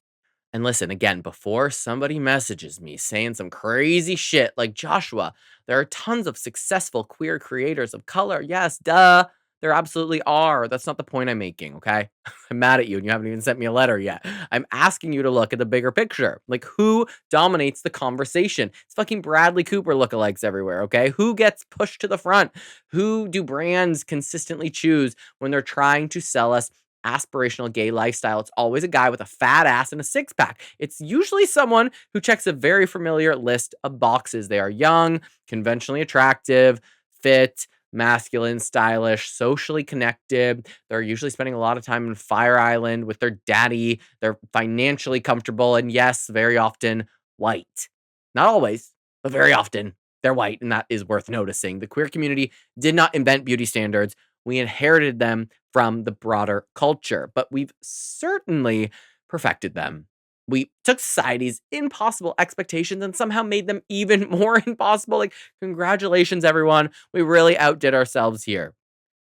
And listen, again, before somebody messages me saying some crazy shit like Joshua, there are tons of successful queer creators of color. Yes, duh. There absolutely are. That's not the point I'm making, okay? I'm mad at you and you haven't even sent me a letter yet. I'm asking you to look at the bigger picture. Like, who dominates the conversation? It's fucking Bradley Cooper lookalikes everywhere, okay? Who gets pushed to the front? Who do brands consistently choose when they're trying to sell us aspirational gay lifestyle? It's always a guy with a fat ass and a six pack. It's usually someone who checks a very familiar list of boxes. They are young, conventionally attractive, fit, masculine, stylish, socially connected. They're usually spending a lot of time in Fire Island with their daddy. They're financially comfortable and, yes, very often white. Not always, but very often they're white, and that is worth noticing. The queer community did not invent beauty standards. We inherited them from the broader culture, but we've certainly perfected them. We took society's impossible expectations and somehow made them even more impossible. Like, congratulations, everyone. We really outdid ourselves here.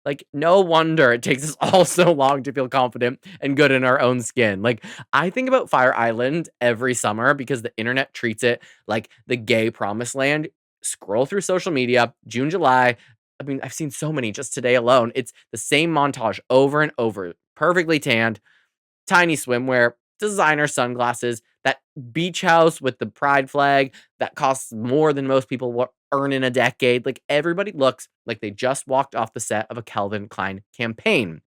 Like, no wonder it takes us all so long to feel confident and good in our own skin. Like, I think about Fire Island every summer because the internet treats it like the gay promised land. Scroll through social media, June, July. I mean, I've seen so many just today alone. It's the same montage over and over. Perfectly tanned, tiny swimwear, designer sunglasses, that beach house with the pride flag that costs more than most people earn in a decade. Like, everybody looks like they just walked off the set of a Calvin Klein campaign.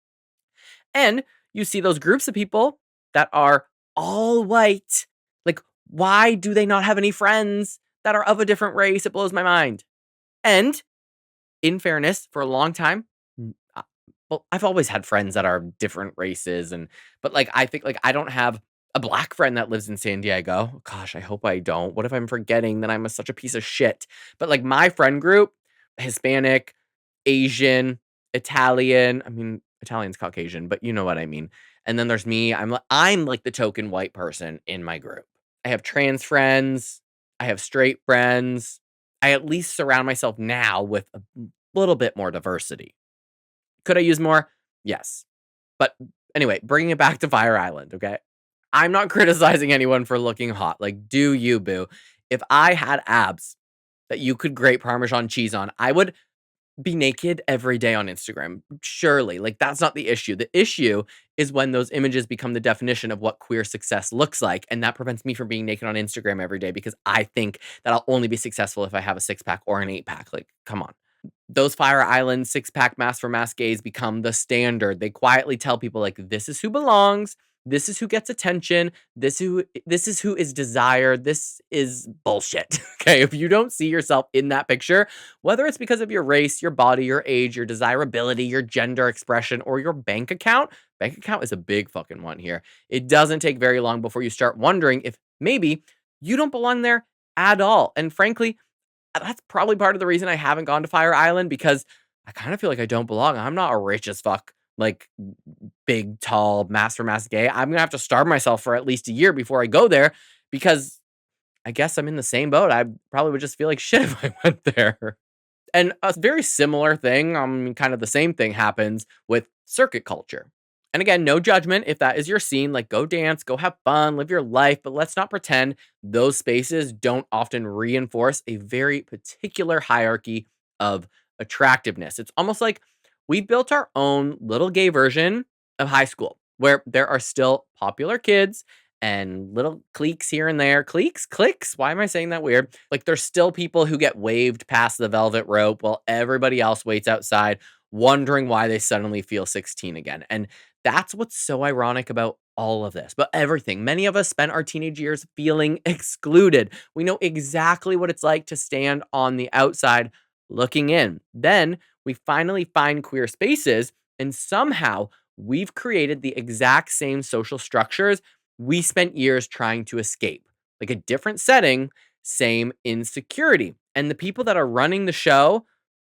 And you see those groups of people that are all white. Like, why do they not have any friends that are of a different race? It blows my mind. And in fairness, for a long time, well, I've always had friends that are different races but, like, I think, like, I don't have a black friend that lives in San Diego. Gosh, I hope I don't. What if I'm forgetting that I'm such a piece of shit? But, like, my friend group, Hispanic, Asian, Italian. I mean, Italian's Caucasian, but you know what I mean. And then there's me. I'm like the token white person in my group. I have trans friends. I have straight friends. I at least surround myself now with a little bit more diversity. Could I use more? Yes. But anyway, bringing it back to Fire Island, okay? I'm not criticizing anyone for looking hot. Like, do you, boo? If I had abs that you could grate Parmesan cheese on, I would be naked every day on Instagram. Surely. Like, that's not the issue. The issue is when those images become the definition of what queer success looks like. And that prevents me from being naked on Instagram every day because I think that I'll only be successful if I have a six pack or an eight pack. Like, come on. Those Fire Island six-pack mask for mask gays become the standard. They quietly tell people, like, this is who belongs, this is who gets attention, this is who is desired. This is bullshit. Okay, if you don't see yourself in that picture, whether it's because of your race, your body, your age, your desirability, your gender expression, or your bank account is a big fucking one here. It doesn't take very long before you start wondering if maybe you don't belong there at all. And frankly, that's probably part of the reason I haven't gone to Fire Island because I kind of feel like I don't belong. I'm not a rich as fuck, like, big, tall, mass for mass gay. I'm gonna have to starve myself for at least a year before I go there because I guess I'm in the same boat. I probably would just feel like shit if I went there. And a very similar thing, kind of the same thing happens with circuit culture. And again, no judgment if that is your scene. Like, go dance, go have fun, live your life. But let's not pretend those spaces don't often reinforce a very particular hierarchy of attractiveness. It's almost like we built our own little gay version of high school where there are still popular kids and little cliques here and there. Cliques? Cliques? Why am I saying that weird? Like, there's still people who get waved past the velvet rope while everybody else waits outside, wondering why they suddenly feel 16 again. And that's what's so ironic about all of this, but everything. Many of us spent our teenage years feeling excluded. We know exactly what it's like to stand on the outside looking in. Then we finally find queer spaces, and somehow we've created the exact same social structures we spent years trying to escape. Like a different setting, same insecurity. And the people that are running the show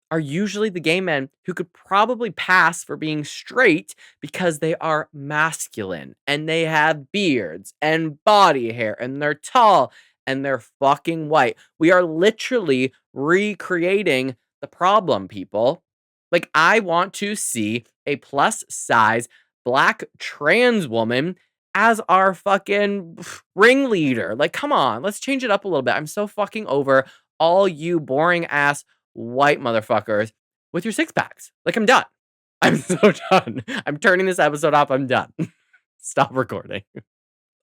are usually the gay men who could probably pass for being straight because they are masculine and they have beards and body hair and they're tall and they're fucking white. We are literally recreating the problem, people. Like, I want to see a plus size black trans woman as our fucking ringleader. Like, come on, let's change it up a little bit. I'm so fucking over all you boring ass white motherfuckers with your six packs. Like, I'm done. I'm so done. I'm turning this episode off. I'm done. Stop recording.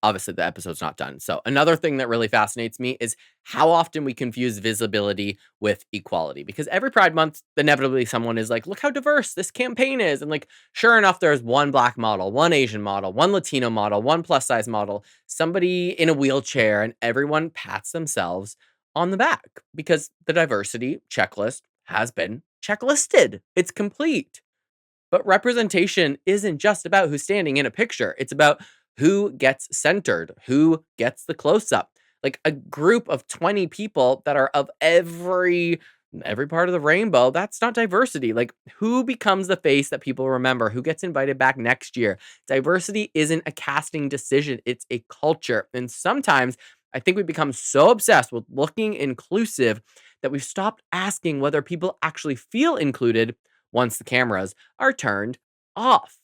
Obviously, the episode's not done. So, another thing that really fascinates me is how often we confuse visibility with equality. Because every Pride Month, inevitably someone is like, look how diverse this campaign is. And like, sure enough, there's one black model, one Asian model, one Latino model, one plus size model, somebody in a wheelchair, and everyone pats themselves on the back because the diversity checklist has been checklisted. It's complete. But representation isn't just about who's standing in a picture. It's about who gets centered, who gets the close up. Like a group of 20 people that are of every part of the rainbow, that's not diversity. Like, who becomes the face that people remember? Who gets invited back next year? Diversity isn't a casting decision, it's a culture. And sometimes I think we become so obsessed with looking inclusive that we've stopped asking whether people actually feel included once the cameras are turned off.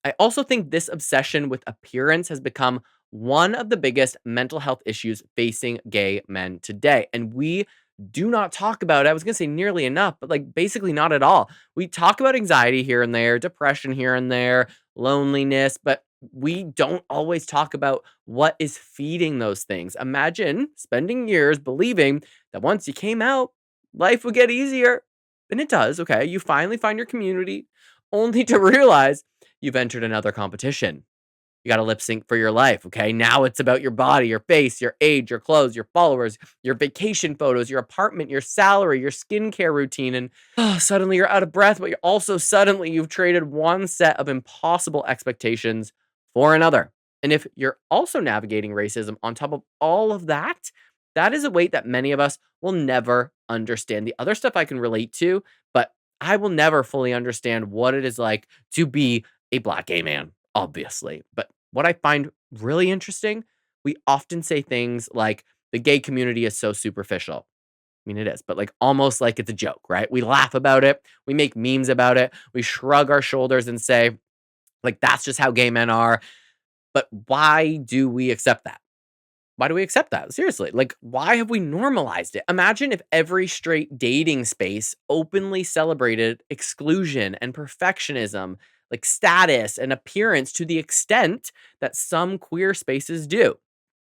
I also think this obsession with appearance has become one of the biggest mental health issues facing gay men today. And we do not talk about it. I was going to say nearly enough, but like basically not at all. We talk about anxiety here and there, depression here and there, loneliness, but we don't always talk about what is feeding those things. Imagine spending years believing that once you came out, life would get easier. And it does, okay? You finally find your community, only to realize you've entered another competition. You got to lip sync for your life, okay? Now it's about your body, your face, your age, your clothes, your followers, your vacation photos, your apartment, your salary, your skincare routine. And suddenly you're out of breath, but you're also suddenly you've traded one set of impossible expectations for another. And if you're also navigating racism on top of all of that, that is a weight that many of us will never understand. The other stuff I can relate to, but I will never fully understand what it is like to be a black gay man, obviously. But what I find really interesting, we often say things like the gay community is so superficial. I mean, it is, but like almost like it's a joke, right? We laugh about it, we make memes about it, we shrug our shoulders and say, like, that's just how gay men are. But why do we accept that? Why do we accept that? Seriously, like, why have we normalized it? Imagine if every straight dating space openly celebrated exclusion and perfectionism, like status and appearance to the extent that some queer spaces do.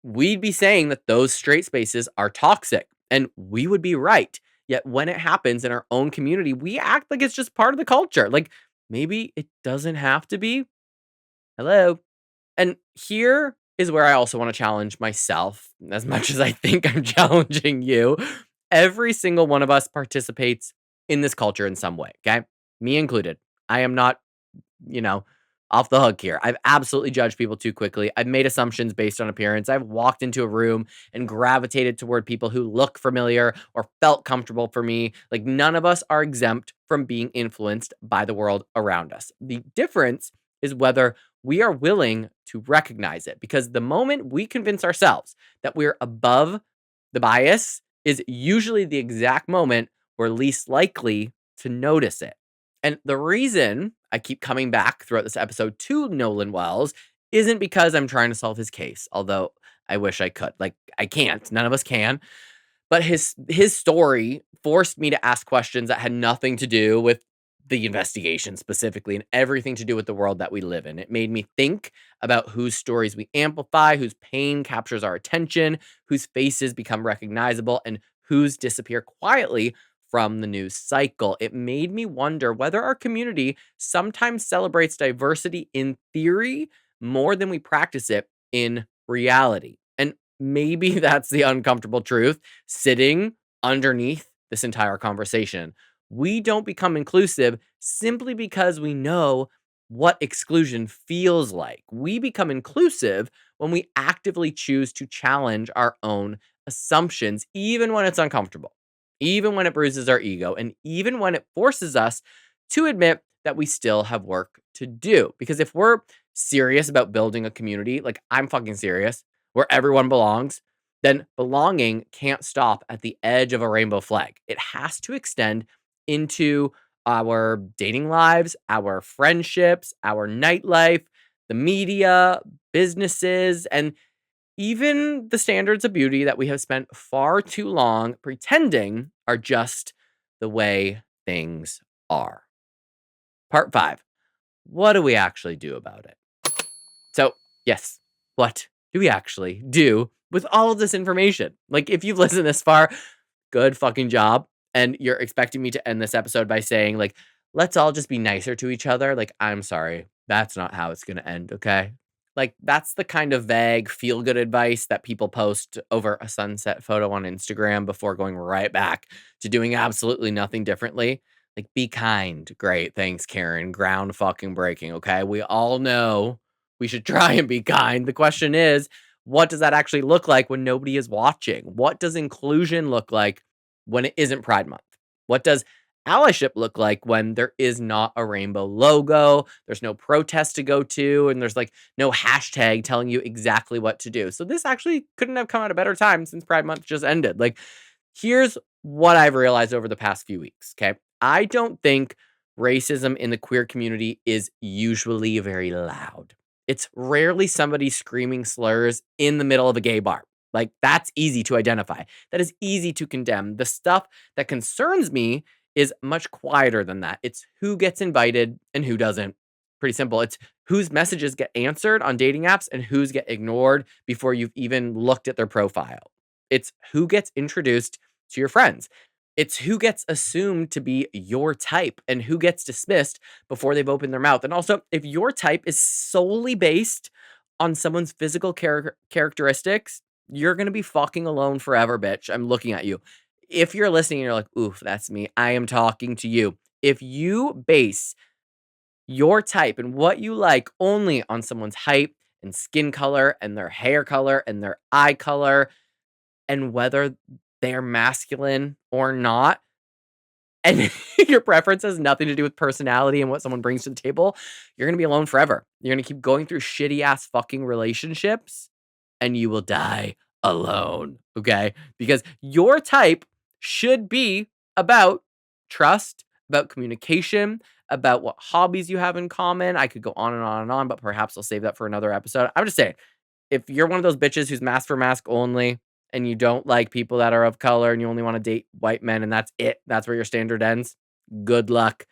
We'd be saying that those straight spaces are toxic, and we would be right. Yet when it happens in our own community, we act like it's just part of the culture. Like, maybe it doesn't have to be. Hello. And here is where I also want to challenge myself as much as I think I'm challenging you. Every single one of us participates in this culture in some way, okay? Me included. I am not, you know, off the hook here. I've absolutely judged people too quickly. I've made assumptions based on appearance. I've walked into a room and gravitated toward people who look familiar or felt comfortable for me. Like, none of us are exempt from being influenced by the world around us. The difference is whether we are willing to recognize it, because the moment we convince ourselves that we're above the bias is usually the exact moment we're least likely to notice it. And the reason I keep coming back throughout this episode to Nolan Wells isn't because I'm trying to solve his case, although I wish I could. Like, I can't. None of us can. But his story forced me to ask questions that had nothing to do with the investigation specifically and everything to do with the world that we live in. It made me think about whose stories we amplify, whose pain captures our attention, whose faces become recognizable, and whose disappear quietly from the news cycle. It made me wonder whether our community sometimes celebrates diversity in theory more than we practice it in reality. And maybe that's the uncomfortable truth sitting underneath this entire conversation. We don't become inclusive simply because we know what exclusion feels like. We become inclusive when we actively choose to challenge our own assumptions, even when it's uncomfortable, even when it bruises our ego, and even when it forces us to admit that we still have work to do. Because if we're serious about building a community, like I'm fucking serious, where everyone belongs, then belonging can't stop at the edge of a rainbow flag. It has to extend into our dating lives, our friendships, our nightlife, the media, businesses, and even the standards of beauty that we have spent far too long pretending are just the way things are. Part 5. What do we actually do about it? So, yes, what do we actually do with all of this information? Like, if you've listened this far, good fucking job. And you're expecting me to end this episode by saying, like, let's all just be nicer to each other. Like, I'm sorry. That's not how it's going to end. Okay. Like, that's the kind of vague feel good advice that people post over a sunset photo on Instagram before going right back to doing absolutely nothing differently. Like, be kind. Great. Thanks, Karen. Ground fucking breaking. Okay. We all know we should try and be kind. The question is, what does that actually look like when nobody is watching? What does inclusion look like when it isn't Pride Month? What does allyship look like when there is not a rainbow logo, there's no protest to go to, and there's like no hashtag telling you exactly what to do? So this actually couldn't have come at a better time since Pride Month just ended. Like, here's what I've realized over the past few weeks, okay? I don't think racism in the queer community is usually very loud. It's rarely somebody screaming slurs in the middle of a gay bar. Like, that's easy to identify. That is easy to condemn. The stuff that concerns me is much quieter than that. It's who gets invited and who doesn't. Pretty simple. It's whose messages get answered on dating apps and whose get ignored before you've even looked at their profile. It's who gets introduced to your friends. It's who gets assumed to be your type and who gets dismissed before they've opened their mouth. And also, if your type is solely based on someone's physical characteristics, you're going to be fucking alone forever, bitch. I'm looking at you. If you're listening and you're like, oof, that's me, I am talking to you. If you base your type and what you like only on someone's height and skin color and their hair color and their eye color and whether they're masculine or not, and your preference has nothing to do with personality and what someone brings to the table, you're going to be alone forever. You're going to keep going through shitty ass fucking relationships and you will die alone. Okay. Because your type should be about trust, about communication, about what hobbies you have in common. I could go on and on and on, but perhaps I'll save that for another episode. I'm just saying, if you're one of those bitches who's mask for mask only and you don't like people that are of color and you only want to date white men and that's it, that's where your standard ends, good luck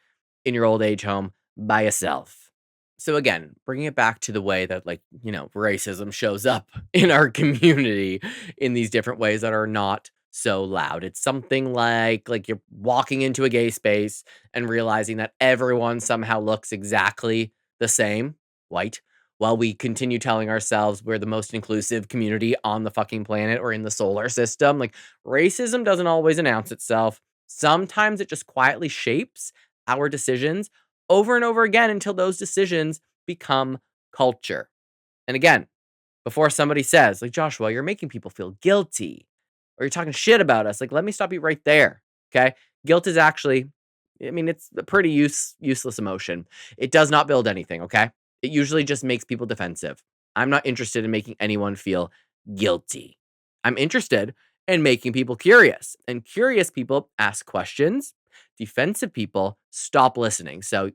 in your old age home by yourself. So again, bringing it back to the way that, like, racism shows up in our community in these different ways that are not so loud. It's something like you're walking into a gay space and realizing that everyone somehow looks exactly the same, white, while we continue telling ourselves we're the most inclusive community on the fucking planet or in the solar system. Like, racism doesn't always announce itself. Sometimes it just quietly shapes our decisions over and over again until those decisions become culture. And again, before somebody says, like, Joshua, you're making people feel guilty or you're talking shit about us, like, let me stop you right there. Okay. Guilt is actually, I mean, it's a pretty useless emotion. It does not build anything. Okay. It usually just makes people defensive. I'm not interested in making anyone feel guilty. I'm interested in making people curious, and curious people ask questions. Defensive people stop listening. So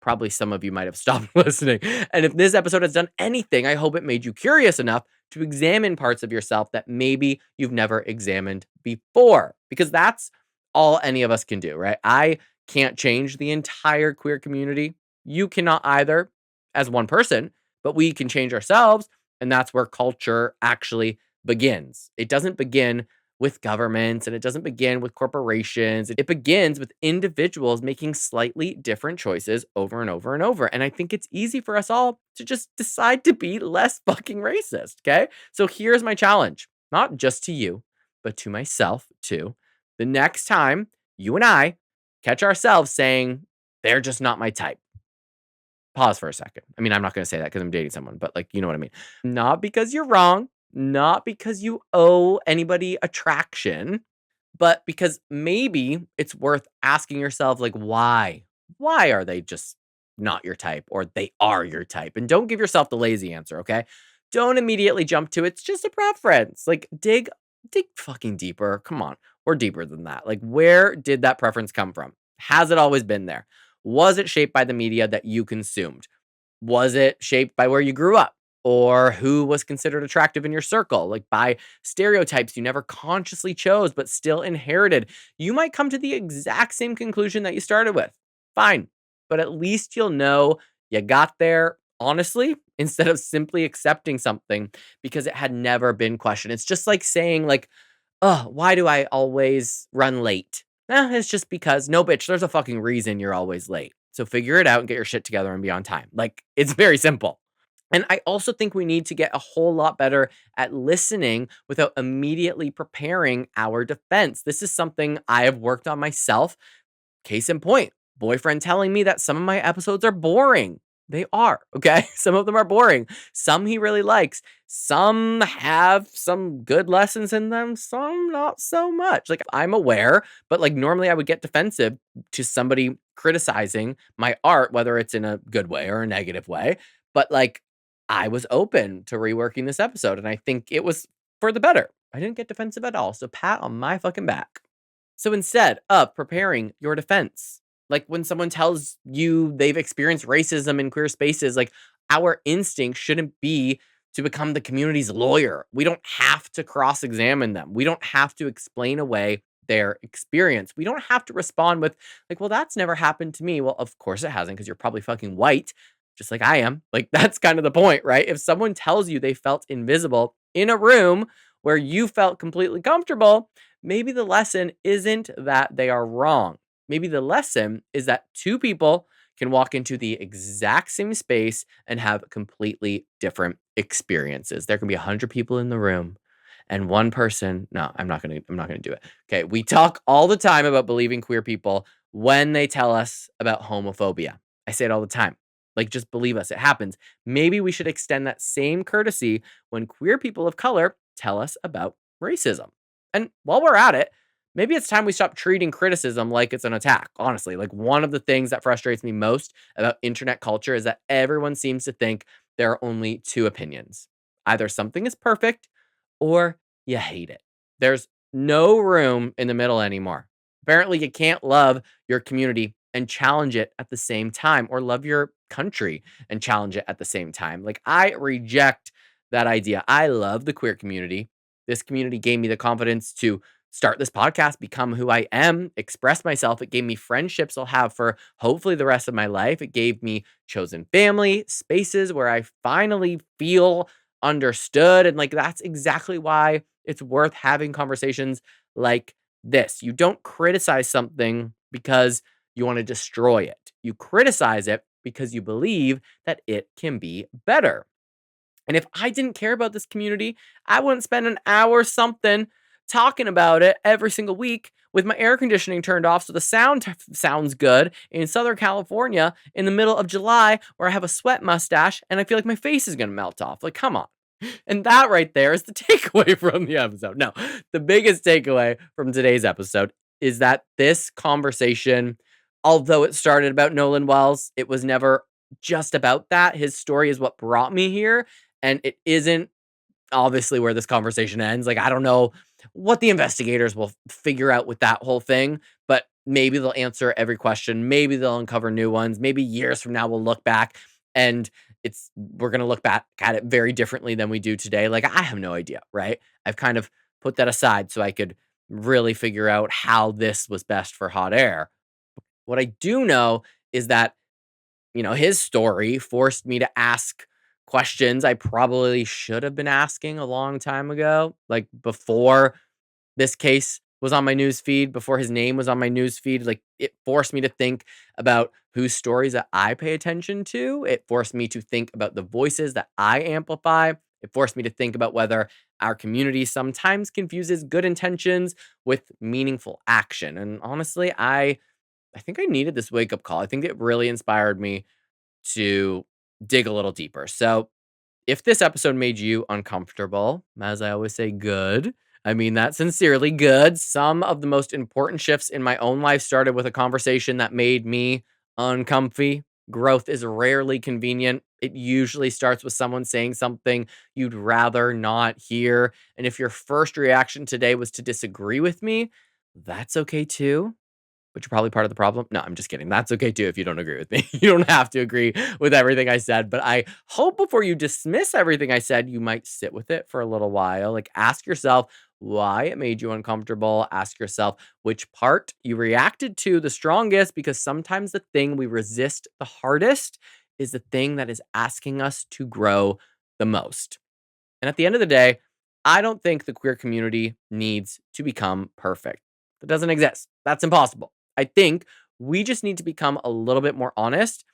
probably some of you might have stopped listening. And if this episode has done anything, I hope it made you curious enough to examine parts of yourself that maybe you've never examined before, because that's all any of us can do, right? I can't change the entire queer community. You cannot either as one person, but we can change ourselves. And that's where culture actually begins. It doesn't begin with governments and it doesn't begin with corporations. It begins with individuals making slightly different choices over and over and over. And I think it's easy for us all to just decide to be less fucking racist. Okay. So here's my challenge, not just to you, but to myself too. The next time you and I catch ourselves saying, they're just not my type. Pause for a second. I mean, I'm not going to say that because I'm dating someone, but like, you know what I mean? Not because you're wrong, not because you owe anybody attraction, but because maybe it's worth asking yourself, like, why? Why are they just not your type or they are your type? And don't give yourself the lazy answer, okay? Don't immediately jump to it's just a preference. Like, dig fucking deeper. Come on. Or deeper than that. Like, where did that preference come from? Has it always been there? Was it shaped by the media that you consumed? Was it shaped by where you grew up or who was considered attractive in your circle? Like by stereotypes you never consciously chose, but still inherited. You might come to the exact same conclusion that you started with. Fine. But at least you'll know you got there honestly instead of simply accepting something because it had never been questioned. It's just like saying like, oh, why do I always run late? It's just because no, bitch, there's a fucking reason you're always late. So figure it out and get your shit together and be on time. Like, it's very simple. And I also think we need to get a whole lot better at listening without immediately preparing our defense. This is something I have worked on myself. Case in point, boyfriend telling me that some of my episodes are boring. They are, okay? Some of them are boring. Some he really likes. Some have some good lessons in them, some not so much. Like, I'm aware, but like normally I would get defensive to somebody criticizing my art, whether it's in a good way or a negative way. But like, I was open to reworking this episode, and I think it was for the better. I didn't get defensive at all. So, pat on my fucking back. So instead of preparing your defense, like when someone tells you they've experienced racism in queer spaces, like our instinct shouldn't be to become the community's lawyer. We don't have to cross examine them. We don't have to explain away their experience. We don't have to respond with, like, well, that's never happened to me. Well, of course it hasn't because you're probably fucking white, just like I am. Like, that's kind of the point, right? If someone tells you they felt invisible in a room where you felt completely comfortable, maybe the lesson isn't that they are wrong. Maybe the lesson is that two people can walk into the exact same space and have completely different experiences. There can be 100 people in the room and one person, no, I'm not going to do it. Okay, we talk all the time about believing queer people when they tell us about homophobia. I say it all the time. Like, just believe us, it happens. Maybe we should extend that same courtesy when queer people of color tell us about racism. And while we're at it, maybe it's time we stop treating criticism like it's an attack. Honestly, like one of the things that frustrates me most about internet culture is that everyone seems to think there are only two opinions. Either something is perfect or you hate it. There's no room in the middle anymore. Apparently, you can't love your community and challenge it at the same time, or love your country and challenge it at the same time. Like, I reject that idea. I love the queer community. This community gave me the confidence to start this podcast, become who I am, express myself. It gave me friendships I'll have for hopefully the rest of my life. It gave me chosen family, spaces where I finally feel understood. And like, that's exactly why it's worth having conversations like this. You don't criticize something because you want to destroy it. You criticize it because you believe that it can be better. And if I didn't care about this community, I wouldn't spend an hour something talking about it every single week with my air conditioning turned off so the sounds good in Southern California in the middle of July where I have a sweat mustache and I feel like my face is going to melt off. Like, come on. And that right there is the takeaway from the episode. No, the biggest takeaway from today's episode is that this conversation, although it started about Nolan Wells, it was never just about that. His story is what brought me here. And it isn't obviously where this conversation ends. Like, I don't know what the investigators will figure out with that whole thing, but maybe they'll answer every question. Maybe they'll uncover new ones. Maybe years from now, we'll look back and we're going to look back at it very differently than we do today. Like, I have no idea, right? I've kind of put that aside so I could really figure out how this was best for hot air. What I do know is that, his story forced me to ask questions I probably should have been asking a long time ago, like before this case was on my news feed, before his name was on my news feed. Like, it forced me to think about whose stories that I pay attention to. It forced me to think about the voices that I amplify. It forced me to think about whether our community sometimes confuses good intentions with meaningful action. And honestly, I think I needed this wake up call. I think it really inspired me to dig a little deeper. So, if this episode made you uncomfortable, as I always say, good. I mean that sincerely, good. Some of the most important shifts in my own life started with a conversation that made me uncomfy. Growth is rarely convenient. It usually starts with someone saying something you'd rather not hear. And if your first reaction today was to disagree with me, that's okay too, but you're probably part of the problem. No, I'm just kidding. That's okay too if you don't agree with me. You don't have to agree with everything I said, but I hope before you dismiss everything I said, you might sit with it for a little while. Like, ask yourself why it made you uncomfortable. Ask yourself which part you reacted to the strongest, because sometimes the thing we resist the hardest is the thing that is asking us to grow the most. And at the end of the day, I don't think the queer community needs to become perfect. That doesn't exist. That's impossible. I think we just need to become a little bit more honest,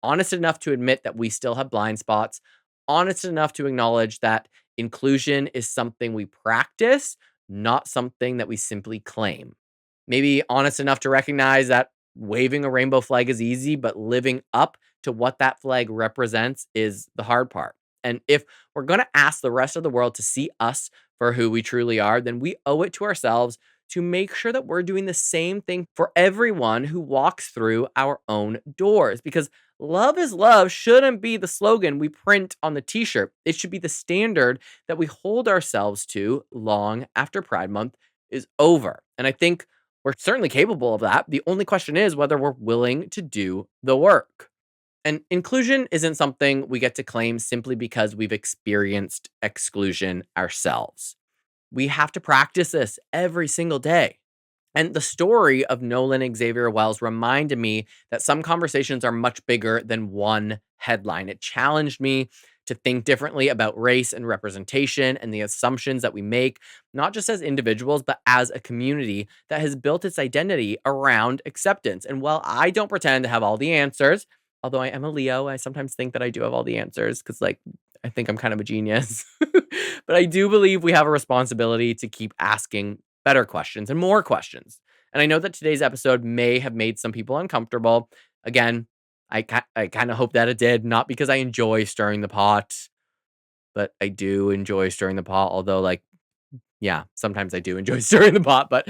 honest enough to admit that we still have blind spots, honest enough to acknowledge that inclusion is something we practice, not something that we simply claim. Maybe honest enough to recognize that waving a rainbow flag is easy, but living up to what that flag represents is the hard part. And if we're going to ask the rest of the world to see us for who we truly are, then we owe it to ourselves to make sure that we're doing the same thing for everyone who walks through our own doors. Because love is love shouldn't be the slogan we print on the t shirt. It should be the standard that we hold ourselves to long after Pride Month is over. And I think we're certainly capable of that. The only question is whether we're willing to do the work. And inclusion isn't something we get to claim simply because we've experienced exclusion ourselves. We have to practice this every single day. And the story of Nolan Xavier Wells reminded me that some conversations are much bigger than one headline. It challenged me to think differently about race and representation and the assumptions that we make, not just as individuals, but as a community that has built its identity around acceptance. And while I don't pretend to have all the answers, although I am a Leo, I sometimes think that I do have all the answers because, like, I think I'm kind of a genius. But I do believe we have a responsibility to keep asking better questions and more questions. And I know that today's episode may have made some people uncomfortable. Again, I kind of hope that it did, not because I enjoy stirring the pot, but I do enjoy stirring the pot. Although, like, yeah, sometimes I do enjoy stirring the pot, but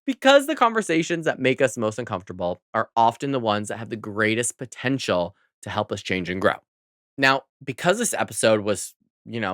because the conversations that make us most uncomfortable are often the ones that have the greatest potential to help us change and grow. Now, because this episode was,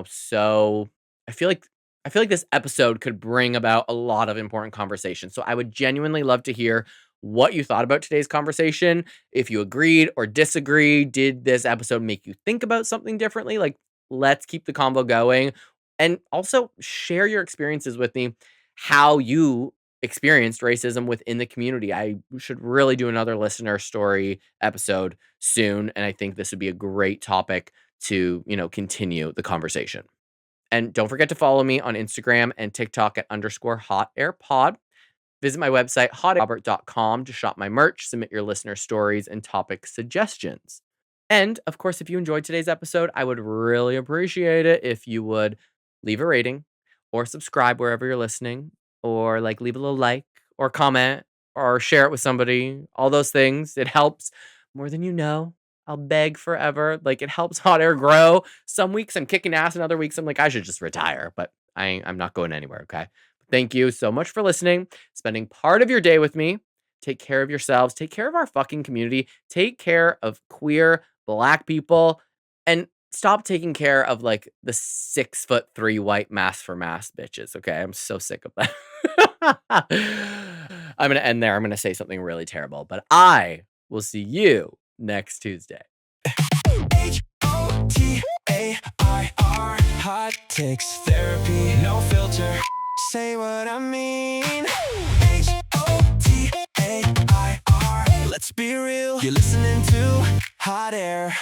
so I feel like I feel like this episode could bring about a lot of important conversations. So I would genuinely love to hear what you thought about today's conversation. If you agreed or disagreed, did this episode make you think about something differently? Like, let's keep the convo going. And also share your experiences with me, how you experienced racism within the community. I should really do another listener story episode soon. And I think this would be a great topic to, continue the conversation. And don't forget to follow me on Instagram and TikTok at _hotairpod. Visit my website, hotairrobert.com, to shop my merch, submit your listener stories and topic suggestions. And of course, if you enjoyed today's episode, I would really appreciate it if you would leave a rating or subscribe wherever you're listening, or like leave a little like or comment or share it with somebody. All those things. It helps more than you know. I'll beg forever. Like, it helps hot air grow. Some weeks I'm kicking ass, and other weeks I'm like, I should just retire, but I'm not going anywhere. Okay. Thank you so much for listening, spending part of your day with me. Take care of yourselves. Take care of our fucking community. Take care of queer Black people, and stop taking care of like the 6'3" white mask for mask bitches. Okay. I'm so sick of that. I'm gonna end there. I'm gonna say something really terrible, but I will see you next Tuesday. HOTAIR, hot takes therapy, no filter. Say what I mean. HOTAIR, let's be real. You're listening to Hot Air.